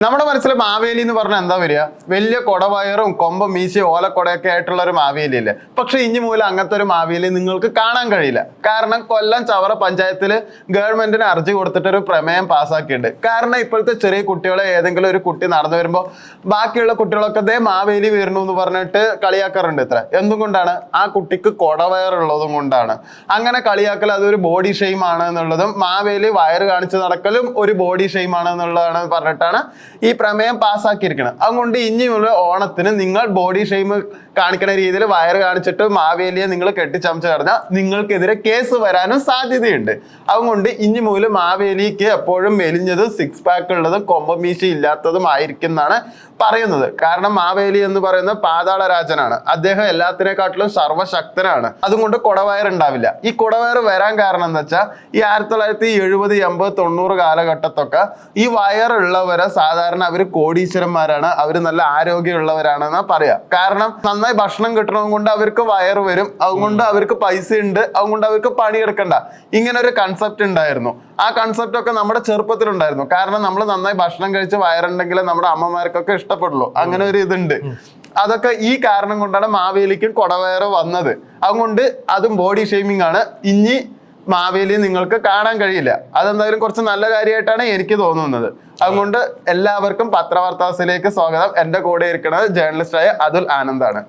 നമ്മുടെ മനസ്സിൽ മാവേലി എന്ന് പറഞ്ഞാൽ എന്താ വരിക? വലിയ കൊടവയറും കൊമ്പും മീശയും ഓലക്കൊടയൊക്കെ ആയിട്ടുള്ള ഒരു മാവേലി അല്ലേ? പക്ഷെ ഇനി മൂലം അങ്ങനത്തെ ഒരു മാവേലി നിങ്ങൾക്ക് കാണാൻ കഴിയില്ല. കാരണം കൊല്ലം ചവറ പഞ്ചായത്തിൽ ഗവൺമെന്റിന് അർജി കൊടുത്തിട്ടൊരു പ്രമേയം പാസ്സാക്കിയിട്ടുണ്ട്. കാരണം ഇപ്പോഴത്തെ ചെറിയ കുട്ടികളെ ഏതെങ്കിലും ഒരു കുട്ടി നടന്നു വരുമ്പോൾ ബാക്കിയുള്ള കുട്ടികളൊക്കെ ദേ മാവേലി വരുന്നു എന്ന് പറഞ്ഞിട്ട് കളിയാക്കാറുണ്ട്. ഇത്ര എന്തുകൊണ്ടാണ്? ആ കുട്ടിക്ക് കൊടവയറുള്ളതും കൊണ്ടാണ്. അങ്ങനെ കളിയാക്കൽ അതൊരു ബോഡി ഷെയിം ആണ് എന്നുള്ളതും മാവേലി വയറ് കാണിച്ച് നടക്കലും ഒരു ബോഡി ഷെയിം ആണ് എന്നുള്ളതാണ് പറഞ്ഞിട്ടാണ് ഈ പ്രമേയം പാസ്സാക്കിയിരിക്കണം. അതുകൊണ്ട് ഇനിയുള്ള ഓണത്തിന് നിങ്ങൾ ബോഡി ഷെയിം കാണിക്കുന്ന രീതിയിൽ വയറ് കാണിച്ചിട്ട് മാവേലിയെ നിങ്ങൾ കെട്ടിച്ചമച്ച് കഴിഞ്ഞാൽ നിങ്ങൾക്കെതിരെ കേസ് വരാനും സാധ്യതയുണ്ട്. അതുകൊണ്ട് ഇനി മുതൽ മാവേലിക്ക് എപ്പോഴും മെലിഞ്ഞതും സിക്സ് പാക്ക് ഉള്ളതും കൊമ്പമീശ ഇല്ലാത്തതും ആയിരിക്കും എന്നാണ് പറയുന്നത്. കാരണം മാവേലി എന്ന് പറയുന്നത് പാതാള രാജനാണ്. അദ്ദേഹം എല്ലാത്തിനെക്കാട്ടിലും സർവശക്തനാണ്. അതുകൊണ്ട് കൊടവയർ ഉണ്ടാവില്ല. ഈ കൊടവയർ വരാൻ കാരണം എന്താ വെച്ചാൽ ഈ 1970, 80, 90 കാലഘട്ടത്തൊക്കെ ഈ വയറുള്ളവരെ സാധാരണ അവർ കോടീശ്വരന്മാരാണ്, അവർ നല്ല ആരോഗ്യമുള്ളവരാണെന്നാ പറയാ. കാരണം നന്നായി ഭക്ഷണം കിട്ടണം കൊണ്ട് അവർക്ക് വയറ് വരും, അതുകൊണ്ട് അവർക്ക് പൈസ ഉണ്ട്, അതുകൊണ്ട് അവർക്ക് പണിയെടുക്കണ്ട. ഇങ്ങനെ ഒരു കൺസെപ്റ്റ് ഉണ്ടായിരുന്നു. ആ കൺസെപ്റ്റ് ഒക്കെ നമ്മുടെ ചെറുപ്പത്തിലുണ്ടായിരുന്നു. കാരണം നമ്മൾ നന്നായി ഭക്ഷണം കഴിച്ച് വയറുണ്ടെങ്കിൽ നമ്മുടെ അമ്മമാർക്കൊക്കെ ഇഷ്ടപ്പെടുള്ളൂ. അങ്ങനെ ഒരു ഇതുണ്ട്. അതൊക്കെ ഈ കാരണം കൊണ്ടാണ് മാവേലിക്കും കൊടവയറ് വന്നത്. അതുകൊണ്ട് അതും ബോഡി ഷെയ്മിങ് ആണ്. ഇനി മാവേലി നിങ്ങൾക്ക് കാണാൻ കഴിയില്ല. അതെന്തായാലും കുറച്ച് നല്ല കാര്യമായിട്ടാണ് എനിക്ക് തോന്നുന്നത്. അതുകൊണ്ട് എല്ലാവർക്കും പത്രവാർത്താസിലേക്ക് സ്വാഗതം. എൻ്റെ കൂടെ ഇരിക്കുന്നത് ജേർണലിസ്റ്റായ അതുൽ ആനന്ദാണ്.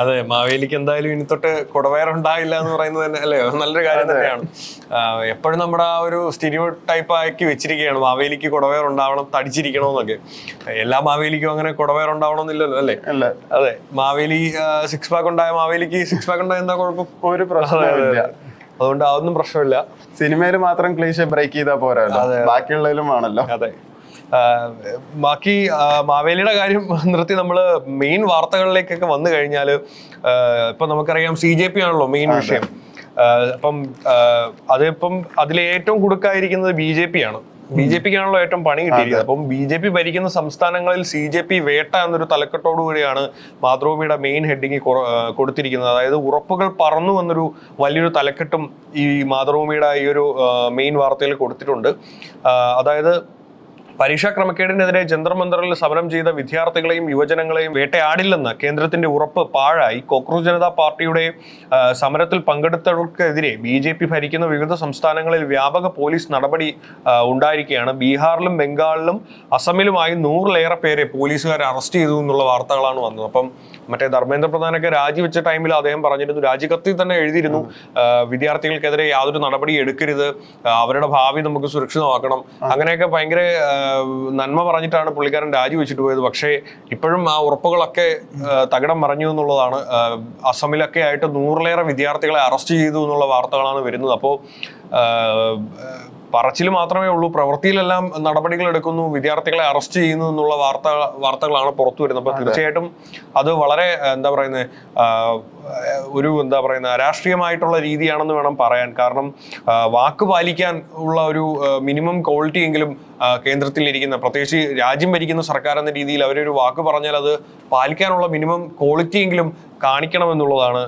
അതെ, മാവേലിക്ക് എന്തായാലും ഇനി തൊട്ട് കൊടവയറുണ്ടായില്ല എന്ന് പറയുന്നത് തന്നെ അല്ലേ നല്ലൊരു കാര്യം തന്നെയാണ്. എപ്പോഴും നമ്മുടെ ആ ഒരു സ്റ്റീരിയോ ടൈപ്പ് ആക്കി വെച്ചിരിക്കുകയാണ്, മാവേലിക്ക് കൊടവയർ ഉണ്ടാവണം, തടിച്ചിരിക്കണമെന്നൊക്കെ. എല്ലാ മാവേലിക്കും അങ്ങനെ കൊടവയർ ഉണ്ടാവണമെന്നില്ലല്ലോ അല്ലേ? അതെ, മാവേലി സിക്സ് പാക്ക് ഉണ്ടായ മാവേലിക്ക് സിക്സ് പാക്ക് ഉണ്ടായ എന്താ കുഴപ്പം? ഒരു പ്രശ്നമില്ല. അതുകൊണ്ട് അതൊന്നും പ്രശ്നമില്ല. സിനിമയിൽ മാത്രം ക്ലീശ ബ്രേക്ക് ചെയ്താൽ പോരാല്ലോ, ബാക്കിയുള്ളതിലും ആണല്ലോ. അതെ, ബാക്കി മാവേലിയുടെ കാര്യം നിർത്തി നമ്മൾ മെയിൻ വാർത്തകളിലേക്കൊക്കെ വന്നു കഴിഞ്ഞാൽ ഇപ്പൊ നമുക്കറിയാം CJP ആണല്ലോ മെയിൻ വിഷയം. അപ്പം അതിപ്പം അതിൽ ഏറ്റവും കുടുക്കായിരിക്കുന്നത് BJP ആണ്. BJPക്കാണല്ലോ ഏറ്റവും പണി കിട്ടിയിരിക്കുന്നത്. അപ്പം BJP ഭരിക്കുന്ന സംസ്ഥാനങ്ങളിൽ CJP വേട്ട എന്നൊരു തലക്കെട്ടോടു കൂടിയാണ് മാതൃഭൂമിയുടെ മെയിൻ ഹെഡിങ് കൊടുത്തിരിക്കുന്നത്. അതായത് ഉറപ്പുകൾ പറന്നു എന്നൊരു വലിയൊരു തലക്കെട്ടും ഈ മാതൃഭൂമിയുടെ ഈ ഒരു മെയിൻ വാർത്തയിൽ കൊടുത്തിട്ടുണ്ട്. അതായത് പരീക്ഷാ ക്രമക്കേടിനെതിരെ ജന്തർ മന്ദറിൽ സമരം ചെയ്ത വിദ്യാർത്ഥികളെയും യുവജനങ്ങളെയും വേട്ടയാടില്ലെന്ന് കേന്ദ്രത്തിന്റെ ഉറപ്പ് പാഴായി. കോക്രോച്ച് ജനതാ പാർട്ടിയുടെ സമരത്തിൽ പങ്കെടുത്തവർക്കെതിരെ BJP ഭരിക്കുന്ന വിവിധ സംസ്ഥാനങ്ങളിൽ വ്യാപക പോലീസ് നടപടി ഉണ്ടായിരിക്കുകയാണ്. ബീഹാറിലും ബംഗാളിലും അസമിലുമായി 100-ലേറെ പേരെ പോലീസുകാർ അറസ്റ്റ് ചെയ്തു എന്നുള്ള വാർത്തകളാണ് വന്നത്. അപ്പം മറ്റേ ധർമ്മേന്ദ്ര പ്രധാനൊക്കെ രാജിവെച്ച ടൈമിൽ അദ്ദേഹം പറഞ്ഞിരുന്നു, രാജിക്കത്തിൽ തന്നെ എഴുതിയിരുന്നു, വിദ്യാർത്ഥികൾക്കെതിരെ യാതൊരു നടപടി എടുക്കരുത്, അവരുടെ ഭാവി നമുക്ക് സുരക്ഷിതമാക്കണം, അങ്ങനെയൊക്കെ ഭയങ്കര നന്മ പറഞ്ഞിട്ടാണ് പുള്ളിക്കാരൻ രാജിവെച്ചിട്ട് പോയത്. പക്ഷേ ഇപ്പോഴും ആ ഉറപ്പുകളൊക്കെ തകിടം മറിഞ്ഞു എന്നുള്ളതാണ്. അസമിലൊക്കെ ആയിട്ട് 100-ലേറെ വിദ്യാർത്ഥികളെ അറസ്റ്റ് ചെയ്തു എന്നുള്ള വാർത്തകളാണ് വരുന്നത്. അപ്പോൾ പറച്ചിൽ മാത്രമേ ഉള്ളൂ, പ്രവൃത്തിയിലെല്ലാം നടപടികൾ എടുക്കുന്നു, വിദ്യാർത്ഥികളെ അറസ്റ്റ് ചെയ്യുന്നു എന്നുള്ള വാർത്തകളാണ് പുറത്തു വരുന്നത്. അപ്പൊ തീർച്ചയായിട്ടും അത് വളരെ അരാഷ്ട്രീയമായിട്ടുള്ള രീതിയാണെന്ന് വേണം പറയാൻ. കാരണം വാക്ക് പാലിക്കാൻ ഉള്ള ഒരു മിനിമം ക്വാളിറ്റി എങ്കിലും കേന്ദ്രത്തിൽ ഇരിക്കുന്ന, പ്രത്യേകിച്ച് രാജ്യം ഭരിക്കുന്ന സർക്കാർ എന്ന രീതിയിൽ അവരൊരു വാക്ക് പറഞ്ഞാൽ അത് പാലിക്കാനുള്ള മിനിമം ക്വാളിറ്റി എങ്കിലും കാണിക്കണമെന്നുള്ളതാണ്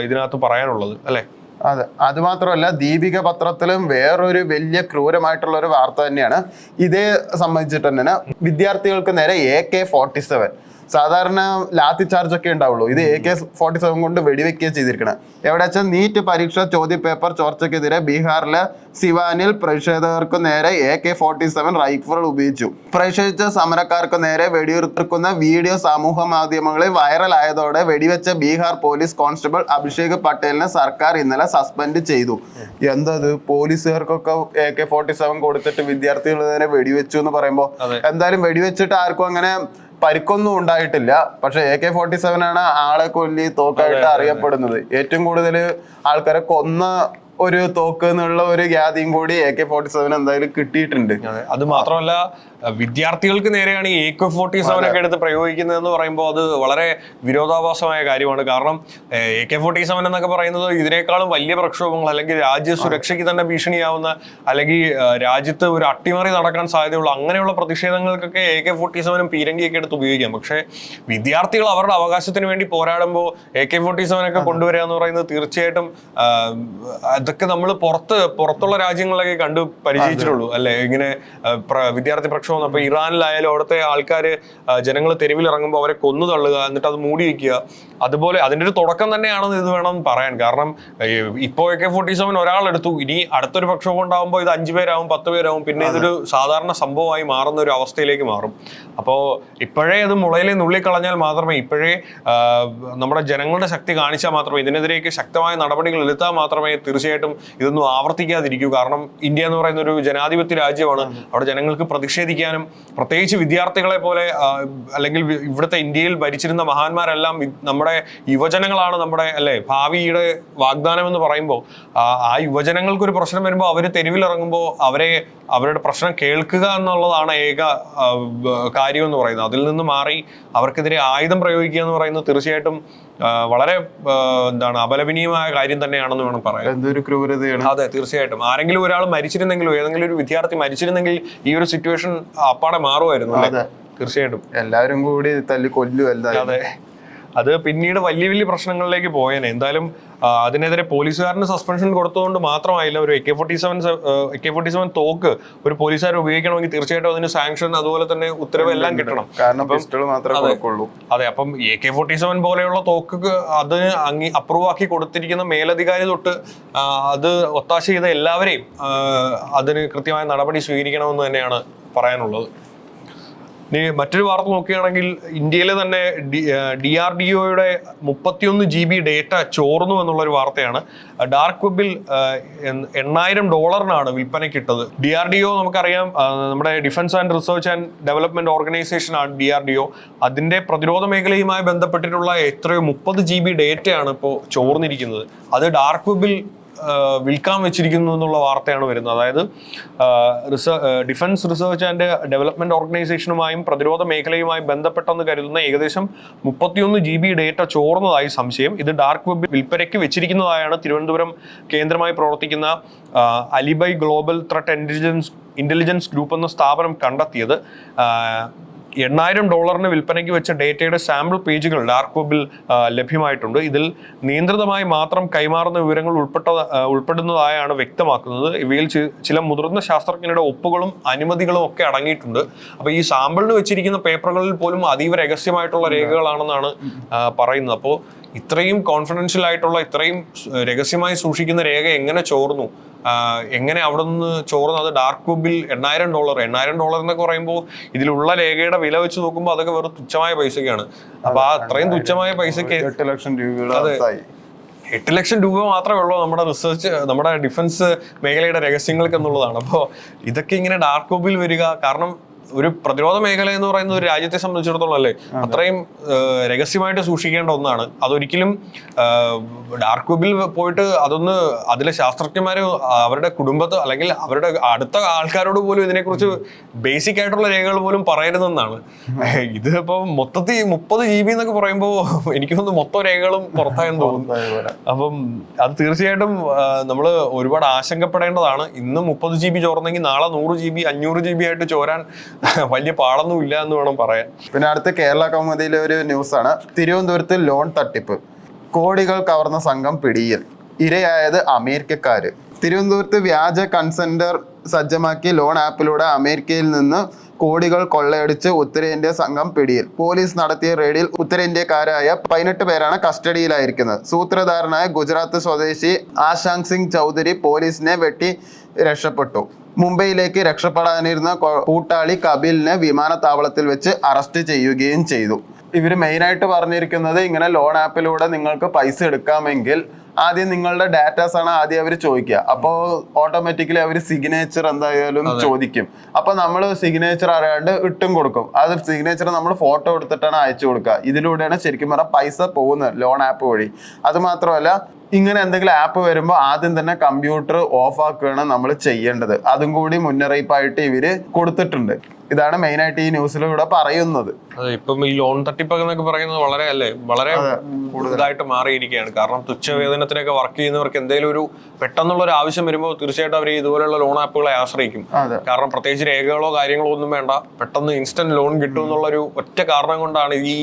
ഇതിനകത്ത് പറയാനുള്ളത് അല്ലെ? അതെ, അത് മാത്രമല്ല ദീപിക പത്രത്തിലും വേറൊരു വലിയ ക്രൂരമായിട്ടുള്ള ഒരു വാർത്ത തന്നെയാണ്. ഇതേ സംബന്ധിച്ചിട്ട് തന്നെ വിദ്യാർത്ഥികൾക്ക് നേരെ AK-47, സാധാരണ ലാത്തി ചാർജ് ഒക്കെ ഉണ്ടാവുള്ളൂ, ഇത് AK-47 കൊണ്ട് വെടിവെക്കുകയും ചെയ്തിരിക്കണം. എവിടെ വെച്ചാൽ നീറ്റ് പരീക്ഷ ചോദ്യ പേപ്പർ ചോർച്ചയ്ക്കെതിരെ ബീഹാറിലെ സിവാനിൽ പ്രതിഷേധകർക്ക് നേരെ AK-47 റൈഫിൾ ഉപയോഗിച്ചു. പ്രതിഷേധിച്ച സമരക്കാർക്ക് നേരെ വെടിയുതിർക്കുന്ന വീഡിയോ സമൂഹ മാധ്യമങ്ങളിൽ വൈറലായതോടെ വെടിവെച്ച ബീഹാർ പോലീസ് കോൺസ്റ്റബിൾ അഭിഷേക് പട്ടേലിനെ സർക്കാർ ഇന്നലെ സസ്പെൻഡ് ചെയ്തു. എന്തത്, പോലീസുകാർക്കൊക്കെ AK-47 കൊടുത്തിട്ട് വിദ്യാർത്ഥികൾ നേരെ വെടിവെച്ചു എന്ന് പറയുമ്പോൾ എന്തായാലും വെടിവെച്ചിട്ട് ആർക്കും അങ്ങനെ പരിക്കൊന്നും ഉണ്ടായിട്ടില്ല. പക്ഷെ AK-47 ആണ് ആളെ കൊല്ലി തോക്കായിട്ട് അറിയപ്പെടുന്നത്. ഏറ്റവും കൂടുതൽ ആൾക്കാരെ കൊന്ന ഒരു തോക്ക് എന്നുള്ള ഒരു ഗ്യാതിയും കൂടി AK-47 എന്തായാലും കിട്ടിയിട്ടുണ്ട്. അത് മാത്രമല്ല വിദ്യാർത്ഥികൾക്ക് നേരെയാണ് ഈ AK-47 ഒക്കെ എടുത്ത് പ്രയോഗിക്കുന്നത് എന്ന് പറയുമ്പോൾ അത് വളരെ വിരോധാഭാസമായ കാര്യമാണ്. കാരണം AK-47 എന്നൊക്കെ പറയുന്നത് ഇതിനേക്കാളും വലിയ പ്രക്ഷോഭങ്ങൾ, അല്ലെങ്കിൽ രാജ്യ സുരക്ഷയ്ക്ക് തന്നെ ഭീഷണിയാവുന്ന, അല്ലെങ്കിൽ രാജ്യത്ത് ഒരു അട്ടിമറി നടക്കാൻ സാധ്യതയുള്ള അങ്ങനെയുള്ള പ്രതിഷേധങ്ങൾക്കൊക്കെ AK-47 പീരങ്കിയൊക്കെ എടുത്ത് ഉപയോഗിക്കാം. പക്ഷേ വിദ്യാർത്ഥികൾ അവരുടെ അവകാശത്തിന് വേണ്ടി പോരാടുമ്പോൾ AK-47 ഒക്കെ കൊണ്ടുവരിക എന്ന് പറയുന്നത് തീർച്ചയായിട്ടും അതൊക്കെ നമ്മൾ പുറത്തുള്ള രാജ്യങ്ങളിലൊക്കെ കണ്ടു പരിചയിച്ചിട്ടുള്ളൂ അല്ലെ? ഇങ്ങനെ വിദ്യാർത്ഥി പ്രക്ഷോഭം പ്രശ്നം വന്നു. അപ്പൊ ഇറാനിലായാലും അവിടുത്തെ ആൾക്കാർ ജനങ്ങൾ തെരുവിൽ ഇറങ്ങുമ്പോൾ അവരെ കൊന്നു തള്ളുക, എന്നിട്ട് അത് മൂടി വയ്ക്കുക. അതുപോലെ അതിന്റെ ഒരു തുടക്കം തന്നെയാണെന്ന് ഇത് വേണം പറയാൻ. കാരണം ഇപ്പോൾ AK-47 ഒരാളെടുത്തു, ഇനി അടുത്തൊരു പ്രക്ഷോഭം ഉണ്ടാകുമ്പോൾ ഇത് 5 പേരാവും 10 പേരാവും, പിന്നെ ഇതൊരു സാധാരണ സംഭവമായി മാറുന്ന ഒരു അവസ്ഥയിലേക്ക് മാറും. അപ്പോൾ ഇപ്പോഴേ അത് മുളയിലെ നുള്ളിക്കളഞ്ഞാൽ മാത്രമേ, ഇപ്പോഴേ നമ്മുടെ ജനങ്ങളുടെ ശക്തി കാണിച്ചാൽ മാത്രമേ, ഇതിനെതിരേക്ക് ശക്തമായ നടപടികൾ എടുത്താൽ മാത്രമേ തീർച്ചയായിട്ടും ഇതൊന്നും ആവർത്തിക്കാതിരിക്കൂ. കാരണം ഇന്ത്യ എന്ന് പറയുന്ന ഒരു ജനാധിപത്യ രാജ്യമാണ്. അവിടെ ജനങ്ങൾക്ക് പ്രതിഷേധിക്കാനും, പ്രത്യേകിച്ച് വിദ്യാർത്ഥികളെ പോലെ അല്ലെങ്കിൽ ഇവിടുത്തെ ഇന്ത്യയിൽ ഭരിച്ചിരുന്ന മഹാന്മാരെല്ലാം നമ്മുടെ യുവജനങ്ങളാണ്, നമ്മുടെ അല്ലെ ഭാവിയുടെ വാഗ്ദാനം എന്ന് പറയുമ്പോൾ ആ യുവജനങ്ങൾക്കൊരു പ്രശ്നം വരുമ്പോൾ അവർ തെരുവിലിറങ്ങുമ്പോൾ അവരുടെ പ്രശ്നം കേൾക്കുക എന്നുള്ളതാണ് ഏക കാര്യം എന്ന് പറയുന്നത്. അതിൽ നിന്ന് മാറി അവർക്കെതിരെ ആയുധം പ്രയോഗിക്കുക എന്ന് പറയുന്നത് തീർച്ചയായിട്ടും വളരെ അപലപനീയമായ കാര്യം തന്നെയാണെന്ന് വേണം പറയാൻ. എന്തൊരു ക്രൂരതയാണ്. അതെ, തീർച്ചയായിട്ടും. ആരെങ്കിലും ഒരാൾ മരിച്ചിരുന്നെങ്കിലോ ഏതെങ്കിലും ഒരു വിദ്യാർത്ഥി മരിച്ചിരുന്നെങ്കിൽ ഈ ഒരു സിറ്റുവേഷൻ അപ്പാടെ മാറുമായിരുന്നു. തീർച്ചയായിട്ടും എല്ലാവരും കൂടി തല്ലി കൊല്ലുമല്ല. അതെ, അത് പിന്നീട് വലിയ വലിയ പ്രശ്നങ്ങളിലേക്ക് പോയേനെ. എന്തായാലും അതിനെതിരെ പോലീസുകാരന് സസ്പെൻഷൻ കൊടുത്തതുകൊണ്ട് മാത്രമായില്ല. ഒരു AK-47 തോക്ക് ഒരു പോലീസുകാർ ഉപയോഗിക്കണമെങ്കിൽ തീർച്ചയായിട്ടും അതിന് സാങ്ഷൻ, അതുപോലെ തന്നെ ഉത്തരവ് എല്ലാം കിട്ടണം. അതെ, അപ്പം AK-47 പോലെയുള്ള തോക്ക് അതിന് അപ്രൂവ് ആക്കി കൊടുത്തിരിക്കുന്ന മേലധികാരി തൊട്ട് അത് ഒത്താശ ചെയ്ത എല്ലാവരെയും അതിന് കൃത്യമായ നടപടി സ്വീകരിക്കണമെന്ന് തന്നെയാണ് പറയാനുള്ളത്. ഇനി മറ്റൊരു വാർത്ത നോക്കുകയാണെങ്കിൽ ഇന്ത്യയിലെ തന്നെ DRDOയുടെ 31 GB ഡേറ്റ ചോർന്നു എന്നുള്ളൊരു വാർത്തയാണ്. ഡാർക്ക് വെബിൽ $8,000 വിൽപ്പനയ്ക്കിട്ടത്. DRDO നമുക്കറിയാം, നമ്മുടെ defence and research and development organisation ആണ് DRDO. അതിന്റെ പ്രതിരോധ മേഖലയുമായി ബന്ധപ്പെട്ടിട്ടുള്ള എത്രയോ 30 GB ഡേറ്റയാണ് ഇപ്പോൾ ചോർന്നിരിക്കുന്നത്. അത് ഡാർക്ക് വെബിൽ വിൽക്കാൻ വെച്ചിരിക്കുന്നു എന്നുള്ള വാർത്തയാണ് വരുന്നത്. അതായത് ഡിഫൻസ് റിസർച്ച് ആൻഡ് ഡെവലപ്മെന്റ് ഓർഗനൈസേഷനുമായും പ്രതിരോധ മേഖലയുമായി ബന്ധപ്പെട്ടെന്ന് കരുതുന്ന ഏകദേശം 31 GB ഡേറ്റ ചോർന്നതായി സംശയം. ഇത് ഡാർക്ക് വെബിൽ വിൽപ്പനയ്ക്ക് വെച്ചിരിക്കുന്നതായാണ് തിരുവനന്തപുരം കേന്ദ്രമായി പ്രവർത്തിക്കുന്ന അലിബൈ ഗ്ലോബൽ ത്രെറ്റ് ഇന്റലിജൻസ് ഗ്രൂപ്പ് എന്ന സ്ഥാപനം കണ്ടെത്തിയത്. $8,000 വിൽപ്പനയ്ക്ക് വെച്ച ഡേറ്റയുടെ സാമ്പിൾ പേജുകൾ ഡാർക്ക് വെബിൽ ലഭ്യമായിട്ടുണ്ട്. ഇതിൽ നിയന്ത്രിതമായി മാത്രം കൈമാറുന്ന വിവരങ്ങൾ ഉൾപ്പെടുന്നതായാണ് വ്യക്തമാക്കുന്നത്. ഇവയിൽ ചില മുതിർന്ന ശാസ്ത്രജ്ഞരുടെ ഒപ്പുകളും അനുമതികളും ഒക്കെ അടങ്ങിയിട്ടുണ്ട്. അപ്പൊ ഈ സാമ്പിളിന് വെച്ചിരിക്കുന്ന പേപ്പറുകളിൽ പോലും അതീവ രഹസ്യമായിട്ടുള്ള രേഖകളാണെന്നാണ് പറയുന്നത്. അപ്പോൾ ഇത്രയും കോൺഫിഡൻഷ്യൽ ആയിട്ടുള്ള, ഇത്രയും രഹസ്യമായി സൂക്ഷിക്കുന്ന രേഖ എങ്ങനെ ചോർന്നു, എങ്ങനെ അവിടെ നിന്ന് ചോർന്നത്? ഡാർക്ക് വെബിൽ $8,000 എന്നൊക്കെ പറയുമ്പോൾ ഇതിലുള്ള രേഖയുടെ വില വെച്ച് നോക്കുമ്പോൾ അതൊക്കെ വെറും തുച്ഛമായ പൈസക്കാണ്. അപ്പൊ ആ അത്രയും തുച്ഛമായ പൈസക്ക് 8 ലക്ഷം രൂപ, 8 ലക്ഷം രൂപ മാത്രമേ ഉള്ളൂ നമ്മുടെ റിസർച്ച്, നമ്മുടെ ഡിഫൻസ് മേഖലയുടെ രഹസ്യങ്ങൾക്ക് എന്നുള്ളതാണ്. അപ്പോൾ ഇതൊക്കെ ഇങ്ങനെ ഡാർക്ക് വെബിൽ വരിക, കാരണം ഒരു പ്രതിരോധ മേഖല എന്ന് പറയുന്ന ഒരു രാജ്യത്തെ സംബന്ധിച്ചിടത്തോളം അല്ലേ അത്രയും രഹസ്യമായിട്ട് സൂക്ഷിക്കേണ്ട ഒന്നാണ്. അതൊരിക്കലും ഡാർക്ക് വെബിൽ പോയിട്ട് അതിലെ ശാസ്ത്രജ്ഞന്മാര് അവരുടെ കുടുംബത്ത് അല്ലെങ്കിൽ അവരുടെ അടുത്ത ആൾക്കാരോട് പോലും ഇതിനെക്കുറിച്ച് ബേസിക് ആയിട്ടുള്ള രേഖകൾ പോലും പറയരുതെന്നാണ്. ഇത് ഇപ്പൊ മൊത്തത്തിൽ 30 GB എന്നൊക്കെ പറയുമ്പോൾ എനിക്ക് തോന്നുന്നു മൊത്തം രേഖകളും പുറത്തായെന്ന് തോന്നുന്നു. അപ്പം അത് തീർച്ചയായിട്ടും നമ്മൾ ഒരുപാട് ആശങ്കപ്പെടേണ്ടതാണ്. ഇന്ന് 30 GB ചോർന്നെങ്കിൽ നാളെ 100 GB 500 GB ആയിട്ട് ചോരാൻ വലിയ പാടൊന്നും ഇല്ല എന്ന് വേണം പറയാൻ. പിന്നെ അടുത്ത കേരള കൗമുദിയിലെ ഒരു ന്യൂസാണ്. തിരുവനന്തപുരത്ത് ലോൺ തട്ടിപ്പ്, കോടികൾ കവർന്ന സംഘം പിടിയിൽ, ഇരയായത് അമേരിക്കക്കാര്. തിരുവനന്തപുരത്ത് വ്യാജ കൺസെന്റർ സജ്ജമാക്കി ലോൺ ആപ്പിലൂടെ അമേരിക്കയിൽ നിന്ന് കോടികൾ കൊള്ളയടിച്ച് ഉത്തരേന്ത്യ സംഘം പിടിയിൽ. പോലീസ് നടത്തിയ റെയ്ഡിൽ ഉത്തരേന്ത്യക്കാരായ 18 പേരാണ് കസ്റ്റഡിയിലായിരിക്കുന്നത്. സൂത്രധാരനായ ഗുജറാത്ത് സ്വദേശി ആശാങ് സിംഗ് ചൗധരി പോലീസിനെ വെട്ടി രക്ഷപ്പെട്ടു. മുംബൈയിലേക്ക് രക്ഷപ്പെടാനിരുന്ന കൂട്ടാളി കപിലിനെ വിമാനത്താവളത്തിൽ വെച്ച് അറസ്റ്റ് ചെയ്യുകയും ചെയ്തു. ഇവർ മെയിനായിട്ട് പറഞ്ഞിരിക്കുന്നത്, ഇങ്ങനെ ലോൺ ആപ്പിലൂടെ നിങ്ങൾക്ക് പൈസ എടുക്കാമെങ്കിൽ ആദ്യം നിങ്ങളുടെ ഡാറ്റാസ് ആണ് ആദ്യം അവർ ചോദിക്കുക. അപ്പോൾ ഓട്ടോമാറ്റിക്കലി അവർ സിഗ്നേച്ചർ എന്തായാലും ചോദിക്കും. അപ്പൊ നമ്മൾ സിഗ്നേച്ചർ അറിയാണ്ട് ഇട്ടും കൊടുക്കും. അത് സിഗ്നേച്ചർ നമ്മൾ ഫോട്ടോ എടുത്തിട്ടാണ് അയച്ചു കൊടുക്കുക. ഇതിലൂടെയാണ് ശരിക്കും പറഞ്ഞാൽ പൈസ പോകുന്നത് ലോൺ ആപ്പ് വഴി. അത് മാത്രമല്ല, ഇങ്ങനെ എന്തെങ്കിലും ആപ്പ് വരുമ്പോൾ ആദ്യം തന്നെ കമ്പ്യൂട്ടർ ഓഫ് ആക്കുകയാണ് നമ്മൾ ചെയ്യേണ്ടത്. അതും കൂടി മുന്നറിയിപ്പായിട്ട് ഇവര് കൊടുത്തിട്ടുണ്ട്. ഇതാണ് മെയിനായിട്ട് ഈ ന്യൂസിലൂടെ പറയുന്നത്. അതെ, ഇപ്പം ഈ ലോൺ തട്ടിപ്പൊക്കെ എന്നൊക്കെ പറയുന്നത് വളരെ കൂടുതലായിട്ട് മാറിയിരിക്കുകയാണ്. കാരണം തുച്ഛവേതനത്തിനൊക്കെ വർക്ക് ചെയ്യുന്നവർക്ക് എന്തെങ്കിലും ഒരു പെട്ടെന്നുള്ള ഒരു ആവശ്യം വരുമ്പോൾ തീർച്ചയായിട്ടും അവർ ഇതുപോലെയുള്ള ലോൺ ആപ്പുകളെ ആശ്രയിക്കും. കാരണം പ്രത്യേകിച്ച് രേഖകളോ കാര്യങ്ങളോ ഒന്നും വേണ്ട, പെട്ടെന്ന് ഇൻസ്റ്റന്റ് ലോൺ കിട്ടും എന്നുള്ളൊരു ഒറ്റ കാരണം കൊണ്ടാണ് ഈ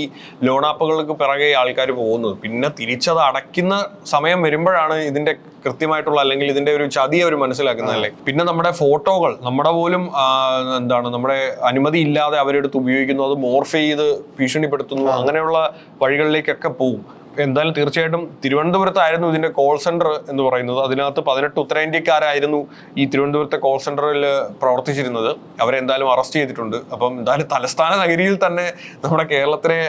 ലോൺ ആപ്പുകൾക്ക് പിറകെ ആൾക്കാർ പോകുന്നത്. പിന്നെ തിരിച്ചത് അടയ്ക്കുന്ന സമയം അറിയാൻ വരുമ്പോഴാണ് ഇതിന്റെ കൃത്യമായിട്ടുള്ള അല്ലെങ്കിൽ ഇതിന്റെ ഒരു ചതി അവർ മനസ്സിലാക്കുന്നതല്ലേ. പിന്നെ നമ്മുടെ ഫോട്ടോകൾ നമ്മുടെ പോലും നമ്മുടെ അനുമതി ഇല്ലാതെ അവരെടുത്ത് ഉപയോഗിക്കുന്നു, അത് മോർഫ് ചെയ്ത് ഭീഷണിപ്പെടുത്തുന്നു, അങ്ങനെയുള്ള വഴികളിലേക്കൊക്കെ പോകും. എന്തായാലും തീർച്ചയായിട്ടും തിരുവനന്തപുരത്തായിരുന്നു ഇതിന്റെ കോൾ സെന്റർ എന്ന് പറയുന്നത്. അതിനകത്ത് 18 ഉത്തരേന്ത്യക്കാരായിരുന്നു ഈ തിരുവനന്തപുരത്തെ കോൾ സെന്ററിൽ പ്രവർത്തിച്ചിരുന്നത്. അവരെ എന്തായാലും അറസ്റ്റ് ചെയ്തിട്ടുണ്ട്. അപ്പം എന്തായാലും തലസ്ഥാന നഗരിയിൽ തന്നെ നമ്മുടെ കേരളത്തിലെ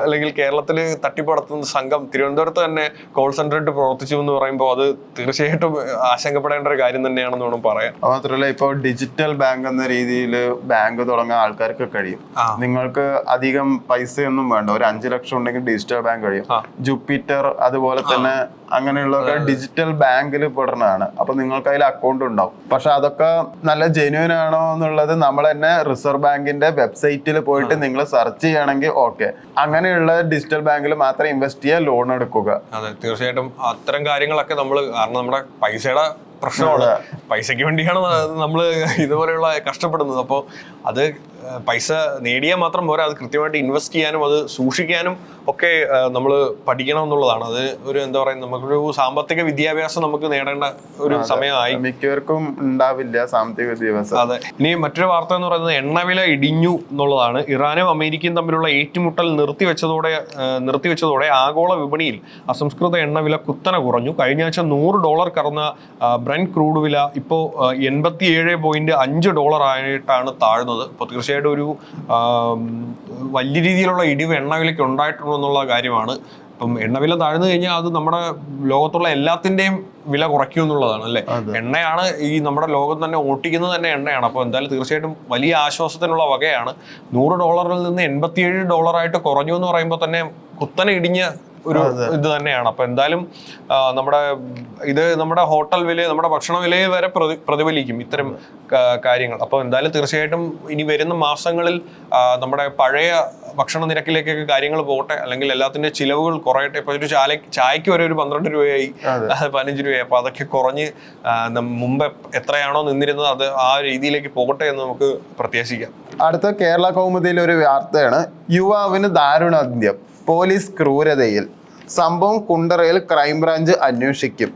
അല്ലെങ്കിൽ കേരളത്തിൽ തട്ടിപ്പടത്തുന്ന സംഘം തിരുവനന്തപുരത്ത് തന്നെ കോൾ സെന്ററിട്ട് പ്രവർത്തിച്ചു എന്ന് പറയുമ്പോൾ അത് തീർച്ചയായിട്ടും ആശങ്കപ്പെടേണ്ട ഒരു കാര്യം തന്നെയാണെന്ന് വേണം പറയാൻ. മാത്രമല്ല ഇപ്പോൾ ഡിജിറ്റൽ ബാങ്ക് എന്ന രീതിയിൽ ബാങ്ക് തുടങ്ങാൻ ആൾക്കാർക്ക് കഴിയും. നിങ്ങൾക്ക് അധികം പൈസയൊന്നും വേണ്ട, ഒരു 5 ലക്ഷം ഉണ്ടെങ്കിൽ ഡിജിറ്റൽ ബാങ്ക് കഴിയും. ജൂപ്പിറ്റർ അതുപോലെ തന്നെ അങ്ങനെയുള്ള ഡിജിറ്റൽ ബാങ്കിൽ പെടുന്നതാണ്. അപ്പൊ നിങ്ങൾക്ക് അതിൽ അക്കൗണ്ട് ഉണ്ടാവും. പക്ഷെ അതൊക്കെ നല്ല ജെന്യൂൻ ആണോ എന്നുള്ളത് നമ്മൾ തന്നെ റിസർവ് ബാങ്കിന്റെ വെബ്സൈറ്റിൽ പോയിട്ട് നിങ്ങൾ സെർച്ച് ചെയ്യണമെങ്കിൽ ഓക്കെ. അങ്ങനെയുള്ള ഡിജിറ്റൽ ബാങ്കിൽ മാത്രം ഇൻവെസ്റ്റ് ചെയ്യുക, ലോൺ എടുക്കുക. അതെ, തീർച്ചയായിട്ടും അത്തരം കാര്യങ്ങളൊക്കെ കാരണം നമ്മുടെ പൈസയുടെ പ്രശ്നമാണ്. പൈസയ്ക്ക് വേണ്ടിയാണ് നമ്മൾ ഇതുപോലെയുള്ള കഷ്ടപ്പെടുന്നത്. അപ്പോൾ അത് പൈസ നേടിയാൽ മാത്രം പോരാ, അത് കൃത്യമായിട്ട് ഇൻവെസ്റ്റ് ചെയ്യാനും അത് സൂക്ഷിക്കാനും ഒക്കെ നമ്മൾ പഠിക്കണം എന്നുള്ളതാണ്. അത് ഒരു എന്താ പറയുക, നമുക്കൊരു സാമ്പത്തിക വിദ്യാഭ്യാസം നമുക്ക് നേടേണ്ട ഒരു സമയമായി. മിക്കവർക്കും ഉണ്ടാവില്ല സാമ്പത്തിക വിദ്യാഭ്യാസം. അതെ. ഇനി മറ്റൊരു വാർത്ത എന്ന് പറയുന്നത് എണ്ണവില ഇടിഞ്ഞു എന്നുള്ളതാണ്. ഇറാനും അമേരിക്കയും തമ്മിലുള്ള ഏറ്റുമുട്ടൽ നിർത്തിവെച്ചതോടെ ആഗോള വിപണിയിൽ അസംസ്കൃത എണ്ണവില കുത്തനെ കുറഞ്ഞു. കഴിഞ്ഞ ആഴ്ച $100 കടന്ന ബ്രന്റ് ക്രൂഡ് വില ഇപ്പോൾ $87.5 ആയിട്ടാണ് താഴ്ന്നത്. അപ്പോൾ തീർച്ചയായിട്ടും ഒരു വലിയ രീതിയിലുള്ള ഇടിവ് എണ്ണവിലയ്ക്ക് ഉണ്ടായിട്ടുണ്ടെന്നുള്ള കാര്യമാണ്. ഇപ്പം എണ്ണവില താഴ്ന്നു കഴിഞ്ഞാൽ അത് നമ്മുടെ ലോകത്തുള്ള എല്ലാത്തിന്റെയും വില കുറയ്ക്കും എന്നുള്ളതാണ് അല്ലേ. എണ്ണയാണ് ഈ നമ്മുടെ ലോകം തന്നെ ഓട്ടിക്കുന്നത് തന്നെ എണ്ണയാണ്. അപ്പോൾ എന്തായാലും തീർച്ചയായിട്ടും വലിയ ആശ്വാസത്തിനുള്ള വകയാണ്. $100 നിന്ന് $87 ആയിട്ട് കുറഞ്ഞു എന്ന് പറയുമ്പോൾ തന്നെ കുത്തനെ ഇടിഞ്ഞ ഒരു ഇത് തന്നെയാണ്. അപ്പൊ എന്തായാലും നമ്മുടെ ഹോട്ടൽ വില, നമ്മുടെ ഭക്ഷണ വിലയെ വരെ പ്രതിഫലിക്കും ഇത്തരം കാര്യങ്ങൾ. അപ്പൊ എന്തായാലും തീർച്ചയായിട്ടും ഇനി വരുന്ന മാസങ്ങളിൽ നമ്മുടെ പഴയ ഭക്ഷണ നിരക്കിലേക്കൊക്കെ കാര്യങ്ങൾ പോകട്ടെ, അല്ലെങ്കിൽ എല്ലാത്തിന്റെ ചിലവുകൾ കുറയട്ടെ. ഇപ്പൊ ഒരു ചായക്ക് വരെ ഒരു 12 രൂപയായി, 15 രൂപയായി. അപ്പൊ അതൊക്കെ കുറഞ്ഞ് മുമ്പ് എത്രയാണോ നിന്നിരുന്നത് അത് ആ രീതിയിലേക്ക് പോകട്ടെ എന്ന് നമുക്ക് പ്രത്യാശിക്കാം. അടുത്ത കേരള കൗമുദിയിലെ ഒരു വാർത്തയാണ്. യുവാവിന് ദാരുണാന്ത്യം, പോലീസ് ക്രൂരതയിൽ. സംഭവം കുണ്ടറയിൽ ക്രൈംബ്രാഞ്ച് അന്വേഷിക്കും.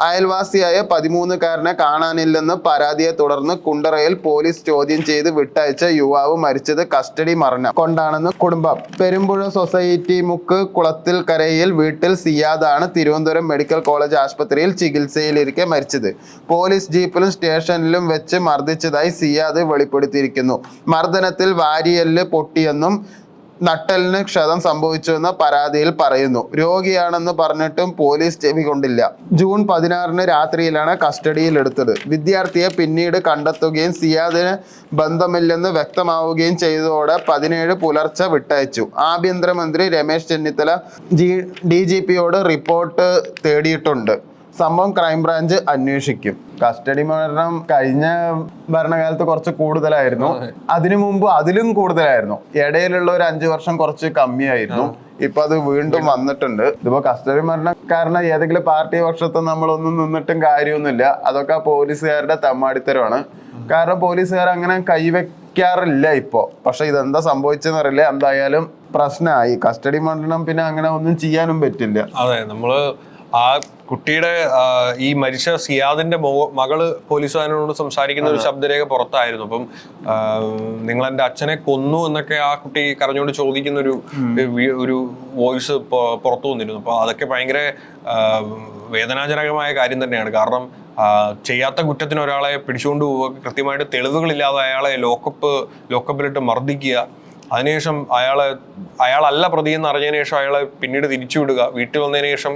അയൽവാസിയായ 13-കാരനെ കാണാനില്ലെന്ന് പരാതിയെ തുടർന്ന് കുണ്ടറയിൽ പോലീസ് ചോദ്യം ചെയ്ത് വിട്ടയച്ച യുവാവ് മരിച്ചത് കസ്റ്റഡി മരണം കൊണ്ടാണെന്ന് കുടുംബം. പെരുമ്പുഴ സൊസൈറ്റി മുക്ക് കുളത്തിൽ കരയിൽ വീട്ടിൽ സിയാദാണ് തിരുവനന്തപുരം മെഡിക്കൽ കോളേജ് ആശുപത്രിയിൽ ചികിത്സയിലിരിക്കെ മരിച്ചത്. പോലീസ് ജീപ്പിലും സ്റ്റേഷനിലും വെച്ച് മർദ്ദിച്ചതായി സിയാദ് വെളിപ്പെടുത്തിയിരിക്കുന്നു. മർദ്ദനത്തിൽ വാരിയെല്ല് പൊട്ടിയെന്നും നട്ടലിന് ക്ഷതം സംഭവിച്ചുവെന്ന് പരാതിയിൽ പറയുന്നു. രോഗിയാണെന്ന് പറഞ്ഞിട്ടും പോലീസ് ചെവി കൊണ്ടില്ല. ജൂൺ 16 രാത്രിയിലാണ് കസ്റ്റഡിയിലെടുത്തത്. വിദ്യാർത്ഥിയെ പിന്നീട് കണ്ടെത്തുകയും സിയാദിന് ബന്ധമില്ലെന്ന് വ്യക്തമാവുകയും ചെയ്തതോടെ 17 പുലർച്ചെ വിട്ടയച്ചു. ആഭ്യന്തരമന്ത്രി രമേശ് ചെന്നിത്തല DGPയോട് റിപ്പോർട്ട് തേടിയിട്ടുണ്ട്. സംഭവം ക്രൈംബ്രാഞ്ച് അന്വേഷിക്കും. കസ്റ്റഡി മരണം കഴിഞ്ഞ ഭരണകാലത്ത് കുറച്ച് കൂടുതലായിരുന്നു, അതിനു മുമ്പ് അതിലും കൂടുതലായിരുന്നു. ഇടയിലുള്ള ഒരു 5 വർഷം കുറച്ച് കമ്മിയായിരുന്നു. ഇപ്പൊ അത് വീണ്ടും വന്നിട്ടുണ്ട്. ഇതിപ്പോ കസ്റ്റഡി മരണം കാരണം ഏതെങ്കിലും പാർട്ടി പക്ഷത്ത് നമ്മളൊന്നും നിന്നിട്ടും കാര്യമൊന്നുമില്ല. അതൊക്കെ പോലീസുകാരുടെ തെമ്മാടിത്തരമാണ്. കാരണം പോലീസുകാർ അങ്ങനെ കൈവയ്ക്കാറില്ല ഇപ്പോ. പക്ഷെ ഇതെന്താ സംഭവിച്ചെന്ന് അറിയില്ല. എന്തായാലും പ്രശ്നമായി. കസ്റ്റഡി മരണം പിന്നെ അങ്ങനെ ഒന്നും ചെയ്യാനും പറ്റില്ല. അതെ, നമ്മള് ആ കുട്ടിയുടെ ഈ മരിച്ച സിയാദിന്റെ മകള് പോലീസുകാരനോട് സംസാരിക്കുന്ന ഒരു ശബ്ദരേഖ പുറത്തായിരുന്നു. അപ്പം നിങ്ങൾ എൻ്റെ അച്ഛനെ കൊന്നു എന്നൊക്കെ ആ കുട്ടി കരഞ്ഞുകൊണ്ട് ചോദിക്കുന്ന ഒരു വോയിസ് പുറത്തു വന്നിരുന്നു. അപ്പൊ അതൊക്കെ ഭയങ്കര വേദനാജനകമായ കാര്യം തന്നെയാണ്. കാരണം ചെയ്യാത്ത കുറ്റത്തിന് ഒരാളെ പിടിച്ചുകൊണ്ട് പോവുക, കൃത്യമായിട്ട് തെളിവുകളില്ലാതെ അയാളെ ലോക്കപ്പിലിട്ട് മർദ്ദിക്കുക, അതിനുശേഷം അയാളല്ല പ്രതിയെന്ന് അറിഞ്ഞതിന് ശേഷം അയാളെ പിന്നീട് തിരിച്ചുവിടുക, വീട്ടിൽ വന്നതിന് ശേഷം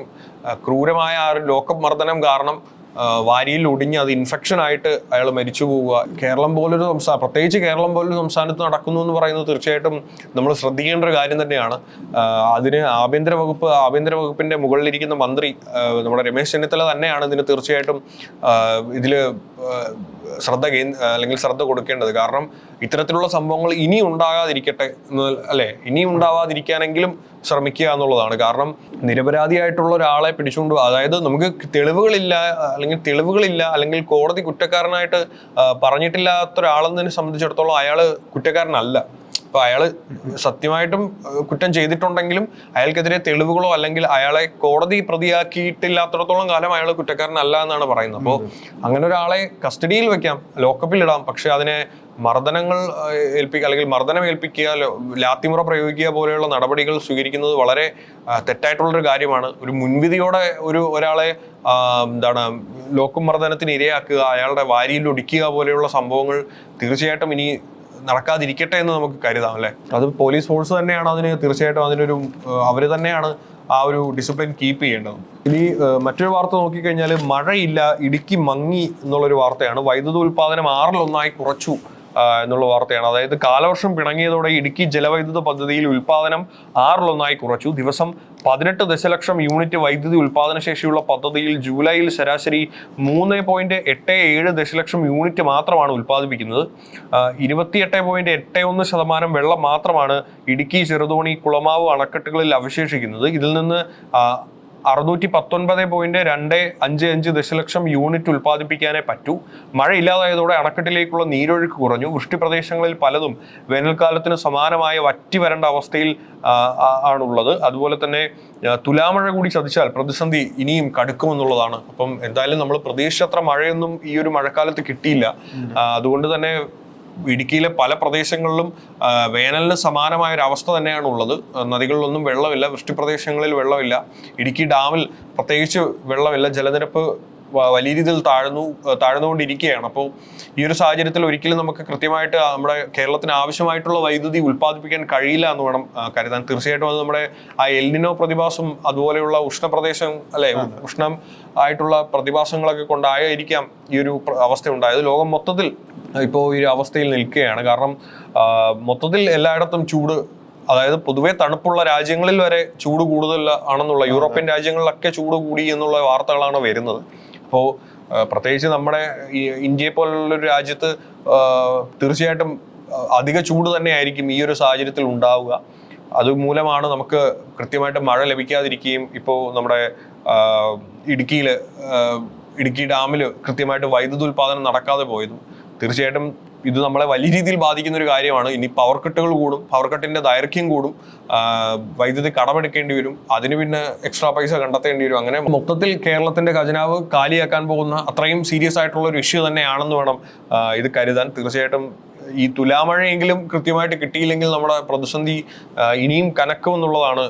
ക്രൂരമായ ആ ഒരു ലോക്കപ്പ് മർദ്ദനം കാരണം വാരിയിൽ ഒടിഞ്ഞ് അത് ഇൻഫെക്ഷൻ ആയിട്ട് അയാൾ മരിച്ചു പോവുക. പ്രത്യേകിച്ച് കേരളം പോലൊരു സംസ്ഥാനത്ത് നടക്കുന്നു എന്ന് പറയുന്നത് തീർച്ചയായിട്ടും നമ്മൾ ശ്രദ്ധിക്കേണ്ട ഒരു കാര്യം തന്നെയാണ്. അതിന് ആഭ്യന്തര വകുപ്പിന്റെ മുകളിലിരിക്കുന്ന മന്ത്രി നമ്മുടെ രമേശ് ചെന്നിത്തല തന്നെയാണ് ഇതിന് തീർച്ചയായിട്ടും ഇതില് ശ്രദ്ധ കൊടുക്കേണ്ടത്. കാരണം ഇത്തരത്തിലുള്ള സംഭവങ്ങൾ ഇനി ഉണ്ടാകാതിരിക്കട്ടെ ഇനി ഉണ്ടാവാതിരിക്കാനെങ്കിലും ശ്രമിക്കുക എന്നുള്ളതാണ്. കാരണം നിരപരാധിയായിട്ടുള്ള ഒരാളെ പിടിച്ചുകൊണ്ട്, അതായത് നമുക്ക് തെളിവുകളില്ല അല്ലെങ്കിൽ കോടതി കുറ്റക്കാരനായിട്ട് പറഞ്ഞിട്ടില്ലാത്ത ഒരാളെന്നതിനെ സംബന്ധിച്ചിടത്തോളം അയാള് കുറ്റക്കാരനല്ല. ഇപ്പൊ അയാള് സത്യമായിട്ടും കുറ്റം ചെയ്തിട്ടുണ്ടെങ്കിലും അയാൾക്കെതിരെ തെളിവുകളോ അല്ലെങ്കിൽ അയാളെ കോടതി പ്രതിയാക്കിയിട്ടില്ലാത്തിടത്തോളം കാലം അയാൾ കുറ്റക്കാരനല്ല എന്നാണ് പറയുന്നത്. അപ്പോൾ അങ്ങനെ ഒരാളെ കസ്റ്റഡിയിൽ വെക്കാം, ലോക്കപ്പിൽ ഇടാം, പക്ഷെ അതിനെ മർദ്ദനങ്ങൾ ഏൽപ്പിക്കുക അല്ലെങ്കിൽ മർദ്ദനം ഏൽപ്പിക്കുക, ലാത്തിമുറ പ്രയോഗിക്കുക പോലെയുള്ള നടപടികൾ സ്വീകരിക്കുന്നത് വളരെ തെറ്റായിട്ടുള്ളൊരു കാര്യമാണ്. ഒരു മുൻവിധിയോടെ ഒരാളെ എന്താണ് ലോക്കും മർദ്ദനത്തിന് ഇരയാക്കുക, അയാളുടെ വാരിയിൽ ഒടിക്കുക പോലെയുള്ള സംഭവങ്ങൾ തീർച്ചയായിട്ടും ഇനി നടക്കാതിരിക്കട്ടെ എന്ന് നമുക്ക് കരുതാം അല്ലെ. അത് പോലീസ് ഫോഴ്സ് തന്നെയാണ് അതിന് തീർച്ചയായിട്ടും അവര് തന്നെയാണ് ആ ഒരു ഡിസിപ്ലിൻ കീപ്പ് ചെയ്യേണ്ടത്. ഇനി മറ്റൊരു വാർത്ത നോക്കിക്കഴിഞ്ഞാൽ മഴയില്ല, ഇടുക്കി മങ്ങി എന്നുള്ളൊരു വാർത്തയാണ്. വൈദ്യുത ഉൽപാദനം 1/6 കുറച്ചു എന്നുള്ള വാർത്തയാണ്. അതായത് കാലവർഷം പിണങ്ങിയതോടെ ഇടുക്കി ജലവൈദ്യുത പദ്ധതിയിൽ ഉൽപാദനം 1/6 കുറച്ചു. ദിവസം 18 ദശലക്ഷം യൂണിറ്റ് വൈദ്യുതി ഉൽപാദന ശേഷിയുള്ള പദ്ധതിയിൽ ജൂലൈയിൽ ശരാശരി 3.87 ദശലക്ഷം യൂണിറ്റ് മാത്രമാണ് ഉൽപ്പാദിപ്പിക്കുന്നത്. 28.81% വെള്ളം മാത്രമാണ് ഇടുക്കി, ചെറുതോണി, കുളമാവ് അണക്കെട്ടുകളിൽ അവശേഷിക്കുന്നത്. ഇതിൽ നിന്ന് 619.255 ദശലക്ഷം യൂണിറ്റ് ഉൽപ്പാദിപ്പിക്കാനേ പറ്റൂ. മഴ ഇല്ലാതായതോടെ അണക്കെട്ടിലേക്കുള്ള നീരൊഴുക്ക് കുറഞ്ഞു. വൃഷ്ടിപ്രദേശങ്ങളിൽ പലതും വേനൽക്കാലത്തിന് സമാനമായ വറ്റി വരേണ്ട അവസ്ഥയിൽ ആണുള്ളത്. അതുപോലെ തന്നെ തുലാമഴ കൂടി ചതിച്ചാൽ പ്രതിസന്ധി ഇനിയും കടുക്കുമെന്നുള്ളതാണ്. അപ്പം എന്തായാലും നമ്മൾ പ്രതീക്ഷിച്ചത്ര മഴയൊന്നും ഈ ഒരു മഴക്കാലത്ത് കിട്ടിയില്ല. അതുകൊണ്ട് തന്നെ ഇടുക്കിയിലെ പല പ്രദേശങ്ങളിലും വേനലിന് സമാനമായ ഒരു അവസ്ഥ തന്നെയാണ് ഉള്ളത്. നദികളിലൊന്നും വെള്ളമില്ല, വൃഷ്ടിപ്രദേശങ്ങളിൽ വെള്ളമില്ല, ഇടുക്കി ഡാമിൽ പ്രത്യേകിച്ച് വെള്ളമില്ല, ജലനിരപ്പ് വലിയ രീതിയിൽ താഴ്ന്നുകൊണ്ടിരിക്കുകയാണ്. അപ്പോൾ ഈ ഒരു സാഹചര്യത്തിൽ ഒരിക്കലും നമുക്ക് കൃത്യമായിട്ട് നമ്മുടെ കേരളത്തിന് ആവശ്യമായിട്ടുള്ള വൈദ്യുതി ഉൽപ്പാദിപ്പിക്കാൻ കഴിയില്ല എന്ന് വേണം കരുതാൻ. തീർച്ചയായിട്ടും അത് നമ്മുടെ ആ എൽനിനോ പ്രതിഭാസം അതുപോലെയുള്ള ഉഷ്ണപ്രദേശം അല്ലെ, ഉഷ്ണം ആയിട്ടുള്ള പ്രതിഭാസങ്ങളൊക്കെ കൊണ്ടായിരിക്കാം ഈ ഒരു അവസ്ഥ ഉണ്ടായത്. ലോകം മൊത്തത്തിൽ ഇപ്പോൾ ഈ ഒരു അവസ്ഥയിൽ നിൽക്കുകയാണ്. കാരണം മൊത്തത്തിൽ എല്ലായിടത്തും ചൂട്, അതായത് പൊതുവെ തണുപ്പുള്ള രാജ്യങ്ങളിൽ വരെ ചൂട് കൂടുതൽ ആണെന്നുള്ള, യൂറോപ്യൻ രാജ്യങ്ങളിലൊക്കെ ചൂട് കൂടി എന്നുള്ള വാർത്തകളാണ് വരുന്നത്. അപ്പോൾ പ്രത്യേകിച്ച് നമ്മുടെ ഇന്ത്യയെ പോലുള്ളൊരു രാജ്യത്ത് തീർച്ചയായിട്ടും അധിക ചൂട് തന്നെ ആയിരിക്കും ഈ ഒരു സാഹചര്യത്തിൽ ഉണ്ടാവുക. അതുമൂലമാണ് നമുക്ക് കൃത്യമായിട്ട് മഴ ലഭിക്കാതിരിക്കുകയും ഇപ്പോൾ നമ്മുടെ ഇടുക്കി ഡാമിൽ കൃത്യമായിട്ട് വൈദ്യുത ഉൽപാദനം നടക്കാതെ പോയതും. തീർച്ചയായിട്ടും ഇത് നമ്മളെ വലിയ രീതിയിൽ ബാധിക്കുന്ന ഒരു കാര്യമാണ്. ഇനി പവർ കട്ടുകൾ കൂടും, പവർ കട്ടിന്റെ ദൈർഘ്യം കൂടും, വൈദ്യുതി കടമെടുക്കേണ്ടി വരും, അതിന് പിന്നെ എക്സ്ട്രാ പൈസ കണ്ടെത്തേണ്ടി വരും. അങ്ങനെ മൊത്തത്തിൽ കേരളത്തിന്റെ ഖജനാവ് കാലിയാക്കാൻ പോകുന്ന അത്രയും സീരിയസ് ആയിട്ടുള്ള ഒരു ഇഷ്യൂ തന്നെയാണെന്ന് വേണം ഇത് കരുതാൻ. തീർച്ചയായിട്ടും ഈ തുലാമഴയെങ്കിലും കൃത്യമായിട്ട് കിട്ടിയില്ലെങ്കിൽ നമ്മുടെ പ്രതിസന്ധി ഇനിയും കനക്കുമെന്നുള്ളതാണ്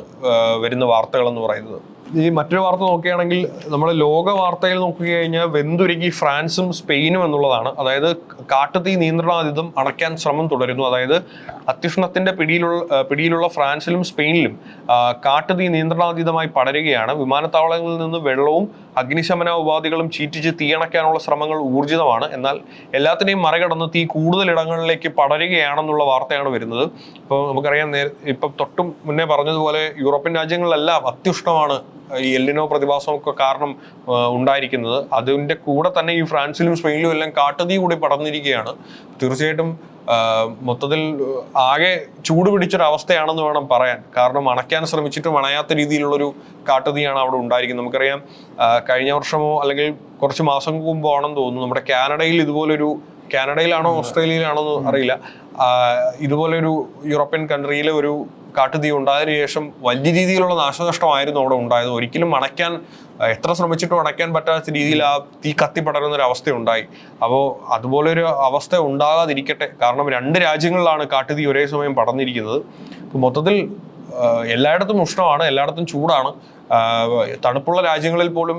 വരുന്ന വാർത്തകൾ എന്ന് പറയുന്നത്. ഈ മറ്റൊരു വാർത്ത നോക്കുകയാണെങ്കിൽ നമ്മൾ ലോക വാർത്തയിൽ നോക്കുകഴിഞ്ഞാൽ വെന്തുരുകി ഫ്രാൻസും സ്പെയിനും എന്നുള്ളതാണ്. കാട്ടുതീ നിയന്ത്രണാതീതം അണയ്ക്കാൻ ശ്രമം തുടരുന്നു. അതായത് അത്യുഷ്ണത്തിന്റെ പിടിയിലുള്ള ഫ്രാൻസിലും സ്പെയിനിലും കാട്ടുതീ നിയന്ത്രണാതീതമായി പടരുകയാണ്. വിമാനത്താവളങ്ങളിൽ നിന്ന് വെള്ളവും അഗ്നിശമന ഉപാധികളും ചീറ്റിച്ച് തീയണയ്ക്കാനുള്ള ശ്രമങ്ങൾ ഊർജിതമാണ്. എന്നാൽ എല്ലാത്തിനെയും മറികടന്ന് തീ കൂടുതൽ ഇടങ്ങളിലേക്ക് പടരുകയാണെന്നുള്ള വാർത്തയാണ് വരുന്നത്. ഇപ്പോൾ നമുക്കറിയാം, ഇപ്പം തൊട്ടും മുന്നേ പറഞ്ഞതുപോലെ യൂറോപ്യൻ രാജ്യങ്ങളിലെല്ലാം അത്യുഷ്ണമാണ് ഈ എൽനിനോ പ്രതിഭാസമൊക്കെ കാരണം ഉണ്ടായിരിക്കുന്നത്. അതിൻ്റെ കൂടെ തന്നെ ഈ ഫ്രാൻസിലും സ്പെയിനിലും എല്ലാം കാട്ടുതീ കൂടി പടർന്നിരിക്കുകയാണ്. തീർച്ചയായിട്ടും മൊത്തത്തിൽ ആകെ ചൂട് പിടിച്ചൊരു അവസ്ഥയാണെന്ന് വേണം പറയാൻ. കാരണം അണയ്ക്കാൻ ശ്രമിച്ചിട്ടും അണയാത്ത രീതിയിലുള്ളൊരു കാട്ടുതീയാണ് അവിടെ ഉണ്ടായിരിക്കുന്നത്. നമുക്കറിയാം, കഴിഞ്ഞ വർഷമോ അല്ലെങ്കിൽ കുറച്ച് മാസങ്ങൾക്ക് മുമ്പോ ആണെന്ന് തോന്നുന്നു, നമ്മുടെ കാനഡയിലാണോ ഓസ്ട്രേലിയയിലാണോ എന്ന് അറിയില്ല, ഇതുപോലൊരു യൂറോപ്യൻ കൺട്രിയിലെ ഒരു കാട്ടുതീ ഉണ്ടായതിനു ശേഷം വലിയ രീതിയിലുള്ള നാശനഷ്ടമായിരുന്നു അവിടെ ഉണ്ടായത്. ഒരിക്കലും എത്ര ശ്രമിച്ചിട്ടും അണയ്ക്കാൻ പറ്റാത്ത രീതിയിൽ ആ തീ കത്തിപ്പടരുന്ന ഒരു അവസ്ഥ ഉണ്ടായി. അപ്പോൾ അതുപോലൊരു അവസ്ഥ ഉണ്ടാകാതിരിക്കട്ടെ. കാരണം 2 രാജ്യങ്ങളിലാണ് കാട്ടുതീ ഒരേ സമയം പടർന്നിരിക്കുന്നത്. അപ്പോൾ മൊത്തത്തിൽ എല്ലായിടത്തും ഉഷ്ണമാണ്, എല്ലായിടത്തും ചൂടാണ്. തണുപ്പുള്ള രാജ്യങ്ങളിൽ പോലും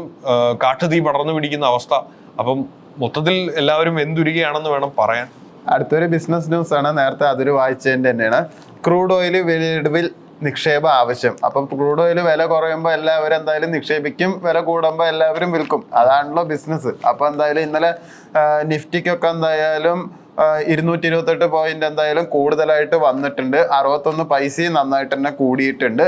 കാട്ടുതീ പടർന്നു പിടിക്കുന്ന അവസ്ഥ. അപ്പം മൊത്തത്തിൽ എല്ലാവരും വെന്തുരുകയാണെന്ന് വേണം പറയാൻ. അടുത്തൊരു ബിസിനസ് ന്യൂസ് ആണ്. നേരത്തെ അതൊരു വായിച്ചതിൻ്റെ തന്നെയാണ്. ക്രൂഡ് ഓയിൽ വിലയിടിവിൽ നിക്ഷേപം ആവശ്യം. അപ്പം ക്രൂഡ് ഓയിൽ വില കുറയുമ്പോൾ എല്ലാവരും എന്തായാലും നിക്ഷേപിക്കും, വില കൂടുമ്പോൾ എല്ലാവരും വിൽക്കും. അതാണല്ലോ ബിസിനസ്. അപ്പോൾ എന്തായാലും ഇന്നലെ നിഫ്റ്റിക്കൊക്കെ എന്തായാലും 228 പോയിന്റ് എന്തായാലും കൂടുതലായിട്ട് വന്നിട്ടുണ്ട്. 61 പൈസയും നന്നായിട്ട് തന്നെ കൂടിയിട്ടുണ്ട്.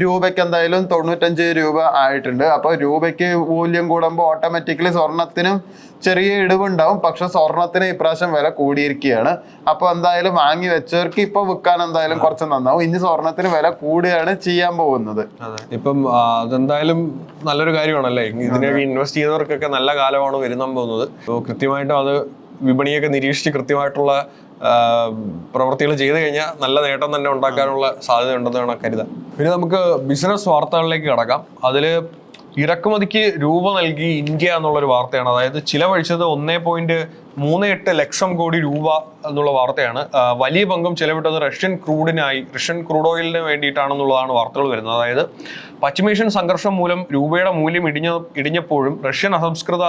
രൂപയ്ക്ക് എന്തായാലും 95 രൂപ ആയിട്ടുണ്ട്. അപ്പോൾ രൂപയ്ക്ക് മൂല്യം കൂടുമ്പോൾ ഓട്ടോമാറ്റിക്കലി സ്വർണത്തിനും ചെറിയ ഇടിവുണ്ടാവും. പക്ഷെ സ്വർണത്തിന് ഇപ്രാവശ്യം വില കൂടിയിരിക്കുകയാണ്. അപ്പോൾ എന്തായാലും വാങ്ങി വെച്ചവർക്ക് ഇപ്പൊ വിൽക്കാൻ എന്തായാലും കുറച്ച് നന്നാവും. ഇനി സ്വർണത്തിന് വില കൂടുകയാണ് ചെയ്യാൻ പോകുന്നത്. ഇപ്പം അതെന്തായാലും നല്ലൊരു കാര്യമാണല്ലേ. ഇതിനൊക്കെ ഇൻവെസ്റ്റ് ചെയ്തവർക്കൊക്കെ നല്ല കാലമാണ് വരുന്ന പോകുന്നത്. കൃത്യമായിട്ടും അത് വിപണിയൊക്കെ നിരീക്ഷിച്ച് കൃത്യമായിട്ടുള്ള പ്രവൃത്തികൾ ചെയ്തു കഴിഞ്ഞാൽ നല്ല നേട്ടം തന്നെ ഉണ്ടാക്കാനുള്ള സാധ്യത ഉണ്ടെന്ന് വേണം കരുതാൻ. പിന്നെ നമുക്ക് ബിസിനസ് വാർത്തകളിലേക്ക് കടക്കാം. അതിൽ ഇറക്കുമതിക്ക് രൂപ നൽകി ഇന്ത്യ എന്നുള്ളൊരു വാർത്തയാണ്. അതായത് ചിലവഴിച്ചത് 1.38 ലക്ഷം കോടി രൂപ എന്നുള്ള വാർത്തയാണ്. വലിയ പങ്കും ചിലവിട്ടത് റഷ്യൻ ക്രൂഡ് ഓയിലിന് വേണ്ടിയിട്ടാണെന്നുള്ളതാണ് വാർത്തകൾ വരുന്നത്. അതായത് പശ്ചിമേഷ്യൻ സംഘർഷം മൂലം രൂപയുടെ മൂല്യം ഇടിഞ്ഞപ്പോഴും റഷ്യൻ അസംസ്കൃത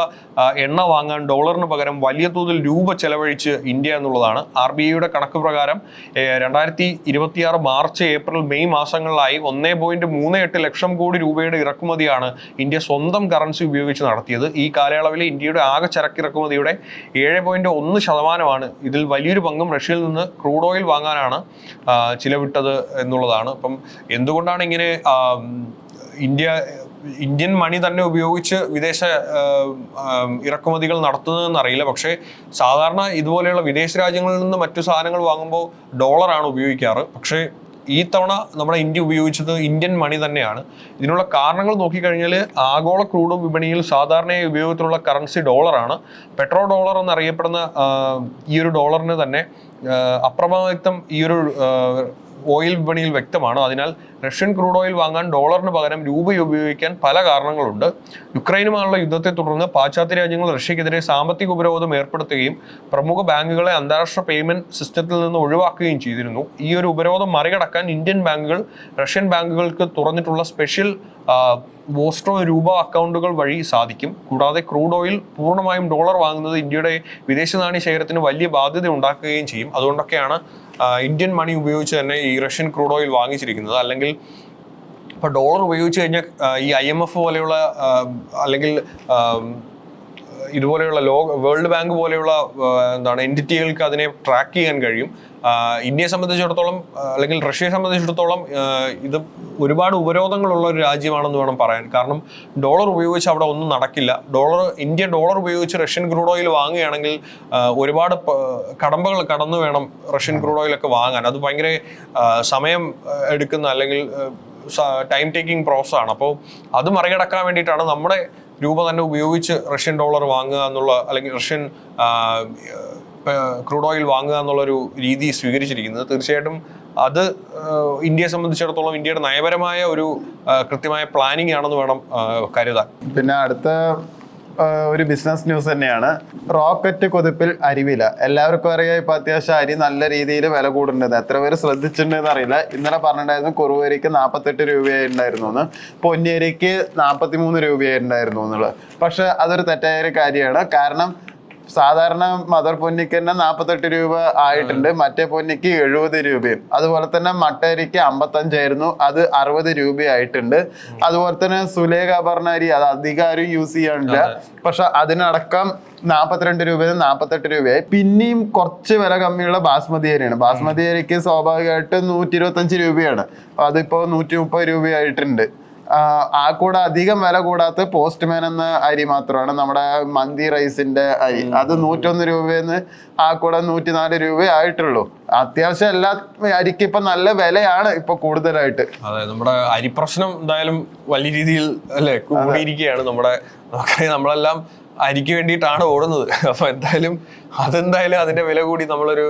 എണ്ണ വാങ്ങാൻ ഡോളറിന് പകരം വലിയ തോതിൽ രൂപ ചെലവഴിച്ച് ഇന്ത്യ എന്നുള്ളതാണ്. RBIയുടെ കണക്ക് പ്രകാരം 2026 March April May മാസങ്ങളിലായി 1.38 lakh crore രൂപയുടെ ഇറക്കുമതിയാണ് ഇന്ത്യ സ്വന്തം കറൻസി ഉപയോഗിച്ച് നടത്തിയത്. ഈ കാലയളവിൽ ഇന്ത്യയുടെ ആകെ ചരക്ക് ഇറക്കുമതിയുടെ 7.1% ഇതിൽ വലിയൊരു പങ്കും റഷ്യയിൽ നിന്ന് ക്രൂഡ് ഓയിൽ വാങ്ങാനാണ് ചിലവിട്ടത് എന്നുള്ളതാണ്. അപ്പം എന്തുകൊണ്ടാണ് ഇങ്ങനെ ഇന്ത്യൻ മണി തന്നെ ഉപയോഗിച്ച് വിദേശ ഇറക്കുമതികൾ നടത്തുന്നതെന്ന് അറിയില്ല. പക്ഷേ സാധാരണ ഇതുപോലെയുള്ള വിദേശ രാജ്യങ്ങളിൽ നിന്ന് മറ്റു സാധനങ്ങൾ വാങ്ങുമ്പോൾ ഡോളറാണ് ഉപയോഗിക്കാറ്. പക്ഷേ ഈ തവണ നമ്മുടെ ഇന്ത്യ ഉപയോഗിച്ചത് ഇന്ത്യൻ മണി തന്നെയാണ്. ഇതിനുള്ള കാരണങ്ങൾ നോക്കിക്കഴിഞ്ഞാൽ ആഗോള ക്രൂഡ് വിപണിയിൽ സാധാരണയായി ഉപയോഗത്തിലുള്ള കറൻസി ഡോളറാണ്. പെട്രോ ഡോളർ എന്നറിയപ്പെടുന്ന ഈ ഒരു ഡോളറിന് തന്നെ അപ്രമാദിത്വം ഈ ഒരു ഓയിൽ വിപണിയിൽ വ്യക്തമാണ്. അതിനാൽ റഷ്യൻ ക്രൂഡ് ഓയിൽ വാങ്ങാൻ ഡോളറിന് പകരം രൂപ ഉപയോഗിക്കാൻ പല കാരണങ്ങളുണ്ട്. യുക്രൈനുമായുള്ള യുദ്ധത്തെ തുടർന്ന് പാശ്ചാത്യ രാജ്യങ്ങൾ റഷ്യക്കെതിരെ സാമ്പത്തിക ഉപരോധം ഏർപ്പെടുത്തുകയും പ്രമുഖ ബാങ്കുകളെ അന്താരാഷ്ട്ര പേയ്മെന്റ് സിസ്റ്റത്തിൽ നിന്ന് ഒഴിവാക്കുകയും ചെയ്തിരുന്നു. ഈ ഒരു ഉപരോധം മറികടക്കാൻ ഇന്ത്യൻ ബാങ്കുകൾ റഷ്യൻ ബാങ്കുകൾക്ക് തുറന്നിട്ടുള്ള സ്പെഷ്യൽ വോസ്ട്രോ രൂപ അക്കൗണ്ടുകൾ വഴി സാധിക്കും. കൂടാതെ ക്രൂഡ് ഓയിൽ പൂർണ്ണമായും ഡോളർ വാങ്ങുന്നത് ഇന്ത്യയുടെ വിദേശ നാണ്യ ശേഖരത്തിന് വലിയ ബാധ്യത ഉണ്ടാക്കുകയും ചെയ്യും. അതുകൊണ്ടൊക്കെയാണ് ഇന്ത്യൻ മണി ഉപയോഗിച്ച് തന്നെ ഈ റഷ്യൻ ക്രൂഡ് ഓയിൽ വാങ്ങിച്ചിരിക്കുന്നത്. അല്ലെങ്കിൽ ഇപ്പോൾ ഡോളർ ഉപയോഗിച്ച് കഴിഞ്ഞാൽ ഈ IMF പോലെയുള്ള അല്ലെങ്കിൽ ഇതുപോലെയുള്ള വേൾഡ് ബാങ്ക് പോലെയുള്ള എൻറ്റിറ്റികൾക്ക് അതിനെ ട്രാക്ക് ചെയ്യാൻ കഴിയും. ഇന്ത്യയെ സംബന്ധിച്ചിടത്തോളം അല്ലെങ്കിൽ റഷ്യയെ സംബന്ധിച്ചിടത്തോളം ഇത് ഒരുപാട് ഉപരോധങ്ങളുള്ള ഒരു രാജ്യമാണെന്ന് വേണം പറയാൻ. കാരണം ഡോളർ ഉപയോഗിച്ച് അവിടെ ഒന്നും നടക്കില്ല. ഇന്ത്യ ഡോളർ ഉപയോഗിച്ച് റഷ്യൻ ക്രൂഡ് ഓയിൽ വാങ്ങുകയാണെങ്കിൽ ഒരുപാട് കടമ്പകൾ കടന്നു വേണം റഷ്യൻ ക്രൂഡ് ഓയിലൊക്കെ വാങ്ങാൻ. അത് ഭയങ്കര സമയം എടുക്കുന്ന അല്ലെങ്കിൽ ടൈം ടേക്കിംഗ് പ്രോസസ് ആണ്. അപ്പോൾ അത് മറികടക്കാൻ വേണ്ടിയിട്ടാണ് നമ്മുടെ രൂപ തന്നെ ഉപയോഗിച്ച് റഷ്യൻ ഡോളർ വാങ്ങുക എന്നുള്ള അല്ലെങ്കിൽ റഷ്യൻ ക്രൂഡ് ഓയിൽ വാങ്ങുക എന്നുള്ളൊരു രീതി സ്വീകരിച്ചിരിക്കുന്നത്. തീർച്ചയായിട്ടും അത് ഇന്ത്യയെ സംബന്ധിച്ചിടത്തോളം ഇന്ത്യയുടെ നയപരമായ ഒരു കൃത്യമായ പ്ലാനിങ് ആണെന്ന് വേണം കരുതാൻ. പിന്നെ അടുത്ത ഒരു ബിസിനസ് ന്യൂസ് തന്നെയാണ്. റോക്കറ്റ് കുതിപ്പിൽ അരിവില. എല്ലാവർക്കും അറിയാം ഇപ്പൊ അത്യാവശ്യം അരി നല്ല രീതിയിൽ വില കൂടുന്നുണ്ട്. എത്ര പേര് ശ്രദ്ധിച്ചിട്ടുണ്ടെന്ന് അറിയില്ല. ഇന്നലെ പറഞ്ഞിട്ടുണ്ടായിരുന്നു കുറുവരിക്ക് 48 രൂപയായിട്ടുണ്ടായിരുന്നു എന്ന്, പൊന്നിയരിക്ക് 43 രൂപയായിട്ടുണ്ടായിരുന്നു എന്നുള്ളത്. പക്ഷെ അതൊരു തെറ്റായ ഒരു കാര്യമാണ്. കാരണം സാധാരണ മദർ പൊന്നിക്ക് തന്നെ 48 രൂപ ആയിട്ടുണ്ട്, മറ്റേ പൊന്നിക്ക് 70 രൂപയും. അതുപോലെ തന്നെ മട്ടരിക്ക് 55 ആയിരുന്നു, അത് 60 രൂപയായിട്ടുണ്ട്. അതുപോലെ തന്നെ സുലേഖ പറഞ്ഞ അരി അത് അധികം ആരും യൂസ് ചെയ്യാനില്ല, പക്ഷെ അതിനടക്കം 42 രൂപയിൽ 48 രൂപയായി. പിന്നെയും കുറച്ച് വില കമ്മിയുള്ള ബാസ്മതി അരിയാണ്. ബാസ്മതി അരിക്ക് സ്വാഭാവികമായിട്ട് 125 രൂപയാണ്, അതിപ്പോ 130 രൂപയായിട്ടുണ്ട്. ആ കൂടെ അധികം വില കൂടാത്ത പോസ്റ്റ്മാൻ എന്ന അരി മാത്രമാണ് നമ്മുടെ മന്തി റൈസിന്റെ അരി. അത് 101 രൂപയെന്ന് ആ കൂടെ 104 രൂപ ആയിട്ടുള്ളൂ. അത്യാവശ്യം എല്ലാ അരിക്ക് ഇപ്പൊ നല്ല വിലയാണ് ഇപ്പൊ കൂടുതലായിട്ട്. അതെ, നമ്മുടെ അരി പ്രശ്നം എന്തായാലും വലിയ രീതിയിൽ അല്ലെ കൂടിയിരിക്കുകയാണ്. നമ്മളെല്ലാം അരിക്ക് വേണ്ടിയിട്ടാണ് ഓടുന്നത്. അപ്പൊ അതെന്തായാലും അതിന്റെ വില കൂടി നമ്മളൊരു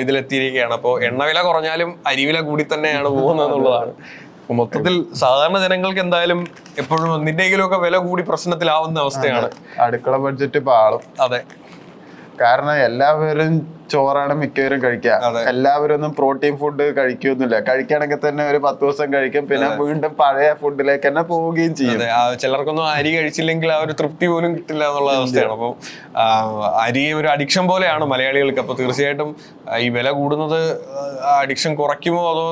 ഇതിലെത്തിയിരിക്കുകയാണ്. അപ്പോൾ എണ്ണ വില കുറഞ്ഞാലും അരി വില കൂടി തന്നെയാണ് പോകുന്നത് എന്നുള്ളതാണ്. മൊത്തത്തിൽ സാധാരണ ജനങ്ങൾക്ക് എന്തായാലും എപ്പോഴും എന്തിന്റെയെങ്കിലുമൊക്കെ വില കൂടി പ്രശ്നത്തിലാവുന്ന അവസ്ഥയാണ്. അടുക്കള ബഡ്ജറ്റ് പാളും. അതെ, കാരണം എല്ലാവരും ചോറാണ് മിക്കവരും കഴിക്കുക. എല്ലാവരും ഒന്നും പ്രോട്ടീൻ ഫുഡ് കഴിക്കൊന്നുമില്ല. കഴിക്കുകയാണെങ്കിൽ തന്നെ ഒരു 10 ദിവസം കഴിക്കും, പിന്നെ വീണ്ടും പഴയ ഫുഡിലേക്ക് തന്നെ പോവുകയും ചെയ്യും. ചിലർക്കൊന്നും അരി കഴിച്ചില്ലെങ്കിൽ ആ ഒരു തൃപ്തി പോലും കിട്ടില്ല എന്നുള്ള അവസ്ഥയാണ്. അപ്പോൾ അരി ഒരു അഡിക്ഷൻ പോലെയാണ് മലയാളികൾക്ക്. അപ്പോൾ തീർച്ചയായിട്ടും ഈ വില കൂടുന്നത് അഡിക്ഷൻ കുറയ്ക്കുമോ അതോ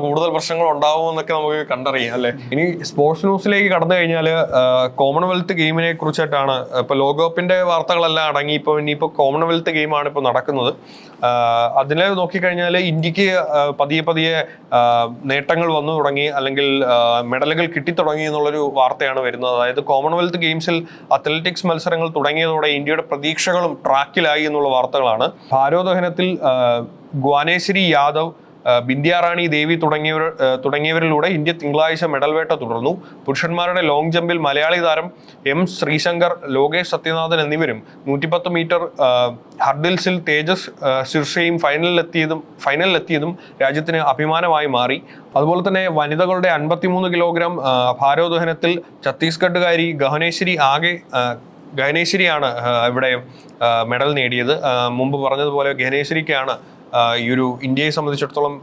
കൂടുതൽ പ്രശ്നങ്ങൾ ഉണ്ടാവുമോ എന്നൊക്കെ നമുക്ക് കണ്ടറിയാം അല്ലെ. ഇനി സ്പോർട്സ് ന്യൂസിലേക്ക് കടന്നു കഴിഞ്ഞാൽ കോമൺവെൽത്ത് ഗെയിമിനെ കുറിച്ചിട്ടാണ്. ഇപ്പൊ ലോകകപ്പിന്റെ വാർത്തകളെല്ലാം അടങ്ങി ഇനിയിപ്പോ കോമൺവെൽത്ത് ഗെയിമാണ് ഇപ്പൊ നടക്കുന്നത്. അതിനെ നോക്കിക്കഴിഞ്ഞാൽ ഇന്ത്യക്ക് പതിയെ നേട്ടങ്ങൾ വന്നു തുടങ്ങി, അല്ലെങ്കിൽ മെഡലുകൾ കിട്ടിത്തുടങ്ങി എന്നുള്ളൊരു വാർത്തയാണ് വരുന്നത്. അതായത് കോമൺവെൽത്ത് ഗെയിംസിൽ അത്ലറ്റിക്സ് മത്സരങ്ങൾ തുടങ്ങിയതോടെ ഇന്ത്യയുടെ പ്രതീക്ഷകളും ട്രാക്കിലായി എന്നുള്ള വാർത്തകളാണ്. ഭാരോദ്വഹനത്തിൽ ഗ്വാനേശ്വരി യാദവ് ബിന്ദിയ റാണി ദേവി തുടങ്ങിയവരിലൂടെ ഇന്ത്യ തിങ്കളാഴ്ച മെഡൽ വേട്ട തുടർന്നു. പുരുഷന്മാരുടെ ലോങ് ജമ്പിൽ മലയാളി താരം എം ശ്രീശങ്കർ, ലോകേഷ് സത്യനാഥൻ എന്നിവരും 110 മീറ്റർ ഹർഡിൽസിൽ തേജസ് ശിർഷയും ഫൈനലിലെത്തിയതും രാജ്യത്തിന് അഭിമാനമായി മാറി. അതുപോലെ തന്നെ വനിതകളുടെ 53 കിലോഗ്രാം ഭാരോദ്വഹനത്തിൽ ഛത്തീസ്ഗഡുകാരി ഗഹനേശ്വരിയാണ് ഇവിടെ മെഡൽ നേടിയത്. മുമ്പ് പറഞ്ഞതുപോലെ ഗഹനേശ്വരിക്കാണ് ഈ ഒരു ഇന്ത്യയെ സംബന്ധിച്ചിടത്തോളം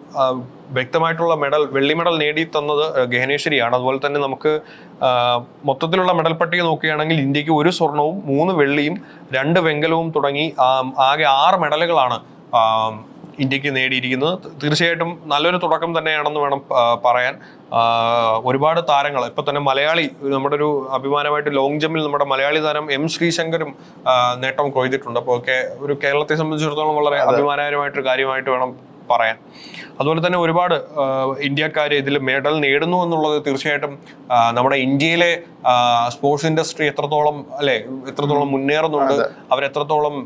വ്യക്തമായിട്ടുള്ള വെള്ളി മെഡൽ നേടി തന്നത് ഗഹനേശ്വരിയാണ്. അതുപോലെ തന്നെ നമുക്ക് മൊത്തത്തിലുള്ള മെഡൽ പട്ടിക നോക്കുകയാണെങ്കിൽ ഇന്ത്യക്ക് 1 സ്വർണവും 3 വെള്ളിയും 2 വെങ്കലവും തുടങ്ങി ആകെ 6 മെഡലുകളാണ് ഇന്ത്യക്ക് നേടിയിരിക്കുന്നത്. തീർച്ചയായിട്ടും നല്ലൊരു തുടക്കം തന്നെയാണെന്ന് വേണം പറയാൻ. ഒരുപാട് താരങ്ങൾ ഇപ്പൊ തന്നെ മലയാളി, നമ്മുടെ ഒരു അഭിമാനമായിട്ട് ലോങ് ജമ്പിൽ നമ്മുടെ മലയാളി താരം എം ശ്രീശങ്കരും നേട്ടം കൊയ്തിട്ടുണ്ട്. അപ്പോൾ ഒരു കേരളത്തെ സംബന്ധിച്ചിടത്തോളം വളരെ അഭിമാനകരമായിട്ടൊരു കാര്യമായിട്ട് വേണം പറയാൻ. അതുപോലെ തന്നെ ഒരുപാട് ഇന്ത്യക്കാർ ഇതിൽ മെഡൽ നേടുന്നു എന്നുള്ളത് തീർച്ചയായിട്ടും നമ്മുടെ ഇന്ത്യയിലെ സ്പോർട്സ് ഇൻഡസ്ട്രി എത്രത്തോളം മുന്നേറുന്നുണ്ട്, അവരെത്രത്തോളം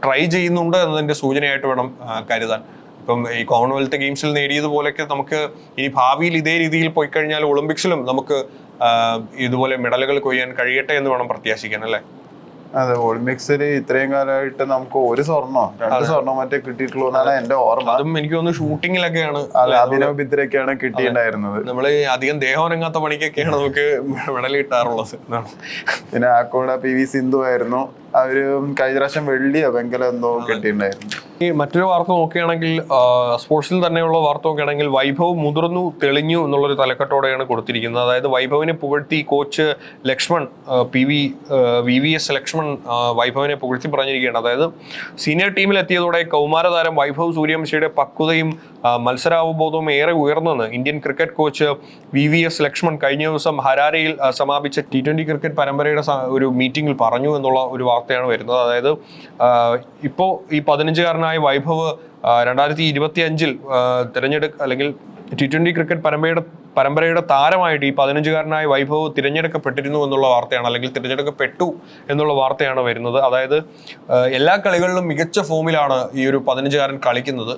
ട്രൈ ചെയ്യുന്നുണ്ട് എന്നതിന്റെ സൂചനയായിട്ട് വേണം കരുതാൻ. ഇപ്പം ഈ കോമൺവെൽത്ത് ഗെയിംസിൽ നേടിയതുപോലെയൊക്കെ നമുക്ക് ഇനി ഭാവിയിൽ ഇതേ രീതിയിൽ പോയി കഴിഞ്ഞാൽ ഒളിമ്പിക്സിലും നമുക്ക് ഇതുപോലെ മെഡലുകൾ കൊയ്യാൻ കഴിയട്ടെ എന്ന് വേണം പ്രത്യാശിക്കാൻ, അല്ലേ? അതെ, ഒളിമ്പിക്സിൽ ഇത്രയും കാലമായിട്ട് നമുക്ക് 1 സ്വർണ്ണോ 2 സ്വർണ്ണോ മറ്റേ കിട്ടിയിട്ടുള്ളൂ എന്നാണ് എന്റെ ഓർമ്മ. അതും എനിക്ക് തോന്നുന്നു ഷൂട്ടിങ്ങിലൊക്കെയാണ്, അഭിനവ് ബിദ്രയൊക്കെയാണ് കിട്ടിയിട്ടുണ്ടായിരുന്നത്. നമ്മള് അധികം ദേഹമനങ്ങാത്ത പണിക്കൊക്കെയാണ് നമുക്ക് മെഡൽ കിട്ടാറുള്ളത്. പിന്നെ ആ കൂടെ PV സിന്ധു ആയിരുന്നു. അവര് കഴിഞ്ഞ പ്രാവശ്യം വെള്ളിയോ വെങ്കലോ എന്തോ കിട്ടിയിട്ടുണ്ടായിരുന്നു. ഈ മറ്റൊരു വാർത്ത നോക്കുകയാണെങ്കിൽ, സ്പോർട്സിൽ തന്നെയുള്ള വാർത്ത നോക്കുകയാണെങ്കിൽ, വൈഭവ് മുതിർന്നു തെളിഞ്ഞു എന്നുള്ളൊരു തലക്കെട്ടോടെയാണ് കൊടുത്തിരിക്കുന്നത്. അതായത് വൈഭവിനെ പുകഴ്ത്തി കോച്ച് ലക്ഷ്മൺ VVS ലക്ഷ്മൺ വൈഭവിനെ പുകഴ്ത്തി പറഞ്ഞിരിക്കുകയാണ്. അതായത് സീനിയർ ടീമിൽ എത്തിയതോടെ കൗമാരതാരം വൈഭവ് സൂര്യവംശിയുടെ പക്വതയും മത്സരാവബോധവും ഏറെ ഉയർന്നെന്ന് Indian cricket coach VVS Laxman കഴിഞ്ഞ ദിവസം ഹരാരയിൽ സമാപിച്ച T20 ക്രിക്കറ്റ് പരമ്പരയുടെ ഒരു മീറ്റിംഗിൽ പറഞ്ഞു എന്നുള്ള ഒരു വാർത്തയാണ് വരുന്നത്. അതായത് ഇപ്പോൾ ഈ 15-കാരനായ വൈഭവ് 2025 അല്ലെങ്കിൽ T20 ക്രിക്കറ്റ് പരമ്പരയുടെ താരമായിട്ട് ഈ 15-കാരനായ വൈഭവ് തിരഞ്ഞെടുക്കപ്പെട്ടിരുന്നു എന്നുള്ള വാർത്തയാണ്, അല്ലെങ്കിൽ തിരഞ്ഞെടുക്കപ്പെട്ടു എന്നുള്ള വാർത്തയാണ് വരുന്നത്. അതായത് എല്ലാ കളികളിലും മികച്ച ഫോമിലാണ് ഈ ഒരു 15-കാരൻ കളിക്കുന്നത്.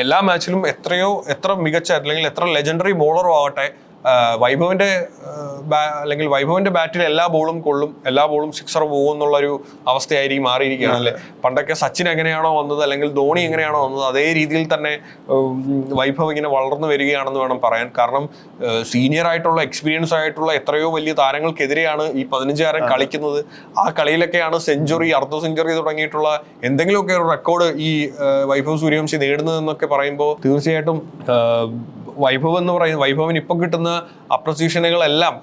എല്ലാ മാച്ചിലും എത്ര മികച്ച അല്ലെങ്കിൽ എത്ര ലെജൻഡറി ബോളറും ആവട്ടെ, വൈഭവിന്റെ ബാറ്റിൽ എല്ലാ ബോളും കൊള്ളും, എല്ലാ ബോളും സിക്സർ പോകും എന്നുള്ളൊരു അവസ്ഥയായിരിക്കും മാറിയിരിക്കുകയാണ്, അല്ലെ? പണ്ടൊക്കെ സച്ചിൻ എങ്ങനെയാണോ വന്നത്, അല്ലെങ്കിൽ ധോണി എങ്ങനെയാണോ വന്നത്, അതേ രീതിയിൽ തന്നെ വൈഭവ് ഇങ്ങനെ വളർന്നു വരികയാണെന്ന് വേണം പറയാൻ. കാരണം സീനിയർ ആയിട്ടുള്ള എക്സ്പീരിയൻസ് ആയിട്ടുള്ള എത്രയോ വലിയ താരങ്ങൾക്കെതിരെയാണ് ഈ 15-കാരൻ കളിക്കുന്നത്. ആ കളിയിലൊക്കെയാണ് സെഞ്ചുറി, അർദ്ധ സെഞ്ചുറി തുടങ്ങിയിട്ടുള്ള എന്തെങ്കിലുമൊക്കെ ഒരു റെക്കോർഡ് ഈ വൈഭവ് സൂര്യവംശി നേടുന്നതെന്നൊക്കെ പറയുമ്പോൾ തീർച്ചയായിട്ടും വൈഭവിന് ഇപ്പൊ കിട്ടുന്ന അപ്രസീഷനുകളെല്ലാം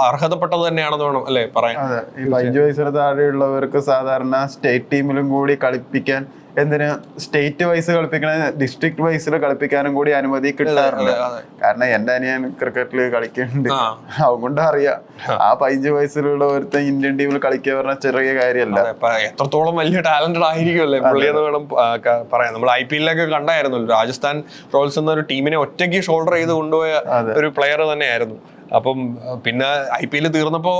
അർഹതപ്പെട്ടത് തന്നെയാണെന്ന് വേണം, അല്ലെ, പറയാൻ. അതെ, ഈ 5 വയസ്സിന് താഴെയുള്ളവർക്ക് സാധാരണ സ്റ്റേറ്റ് ടീമിലും കൂടി കളിപ്പിക്കാൻ, എന്തിന് സ്റ്റേറ്റ് വൈസ് കളിപ്പിക്കണ ഡിസ്ട്രിക്ട് വൈസിൽ കളിപ്പിക്കാനും കൂടി അനുമതി കിട്ടാറുണ്ട്. കാരണം എന്റെ അനിയൻ ക്രിക്കറ്റിൽ കളിക്കുന്നുണ്ട്, അതുകൊണ്ട് അറിയാം. ആ 15 വയസ്സിലുള്ള ഒരുത്തൻ ഇന്ത്യൻ ടീമിൽ കളിക്കുക പറഞ്ഞ ചെറിയ കാര്യമല്ല. എത്രത്തോളം വലിയ ടാലന്റഡ് ആയിരിക്കുമല്ലേ പുള്ളിയെന്ന് വേണം പറയാം. നമ്മൾ IPL-ലൊക്കെ കണ്ടായിരുന്നു, രാജസ്ഥാൻ റോയൽസ് എന്ന ഒരു ടീമിനെ ഒറ്റയ്ക്ക് ഷോൾഡർ ചെയ്ത് കൊണ്ടുപോയ ഒരു പ്ലെയർ തന്നെയായിരുന്നു. അപ്പം പിന്നെ IPL തീർന്നപ്പോ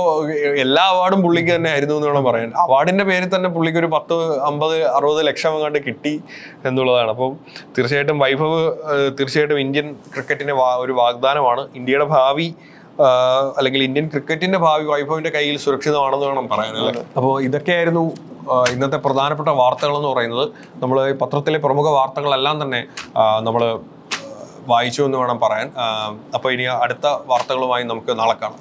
എല്ലാ അവാർഡും പുള്ളിക്ക് തന്നെ ആയിരുന്നു എന്ന് വേണം പറയാൻ. അവാർഡിന്റെ പേരിൽ തന്നെ പുള്ളിക്ക് ഒരു 10, 50, 60 ലക്ഷം കണ്ട് കിട്ടി എന്നുള്ളതാണ്. അപ്പം തീർച്ചയായിട്ടും വൈഭവ് തീർച്ചയായിട്ടും ഇന്ത്യൻ ക്രിക്കറ്റിന്റെ ഒരു വാഗ്ദാനമാണ്. ഇന്ത്യയുടെ ഭാവി അല്ലെങ്കിൽ ഇന്ത്യൻ ക്രിക്കറ്റിന്റെ ഭാവി വൈഭവിന്റെ കയ്യിൽ സുരക്ഷിതമാണെന്ന് വേണം പറയാനല്ലേ. അപ്പോൾ ഇതൊക്കെയായിരുന്നു ഇന്നത്തെ പ്രധാനപ്പെട്ട വാർത്തകൾ എന്ന് പറയുന്നത്. നമ്മൾ പത്രത്തിലെ പ്രമുഖ വാർത്തകളെല്ലാം തന്നെ നമ്മൾ വായിച്ചു എന്ന് വേണം പറയാൻ. അപ്പോൾ ഇനി അടുത്ത വാർത്തകളുമായി നമുക്ക് നാളെ കാണാം.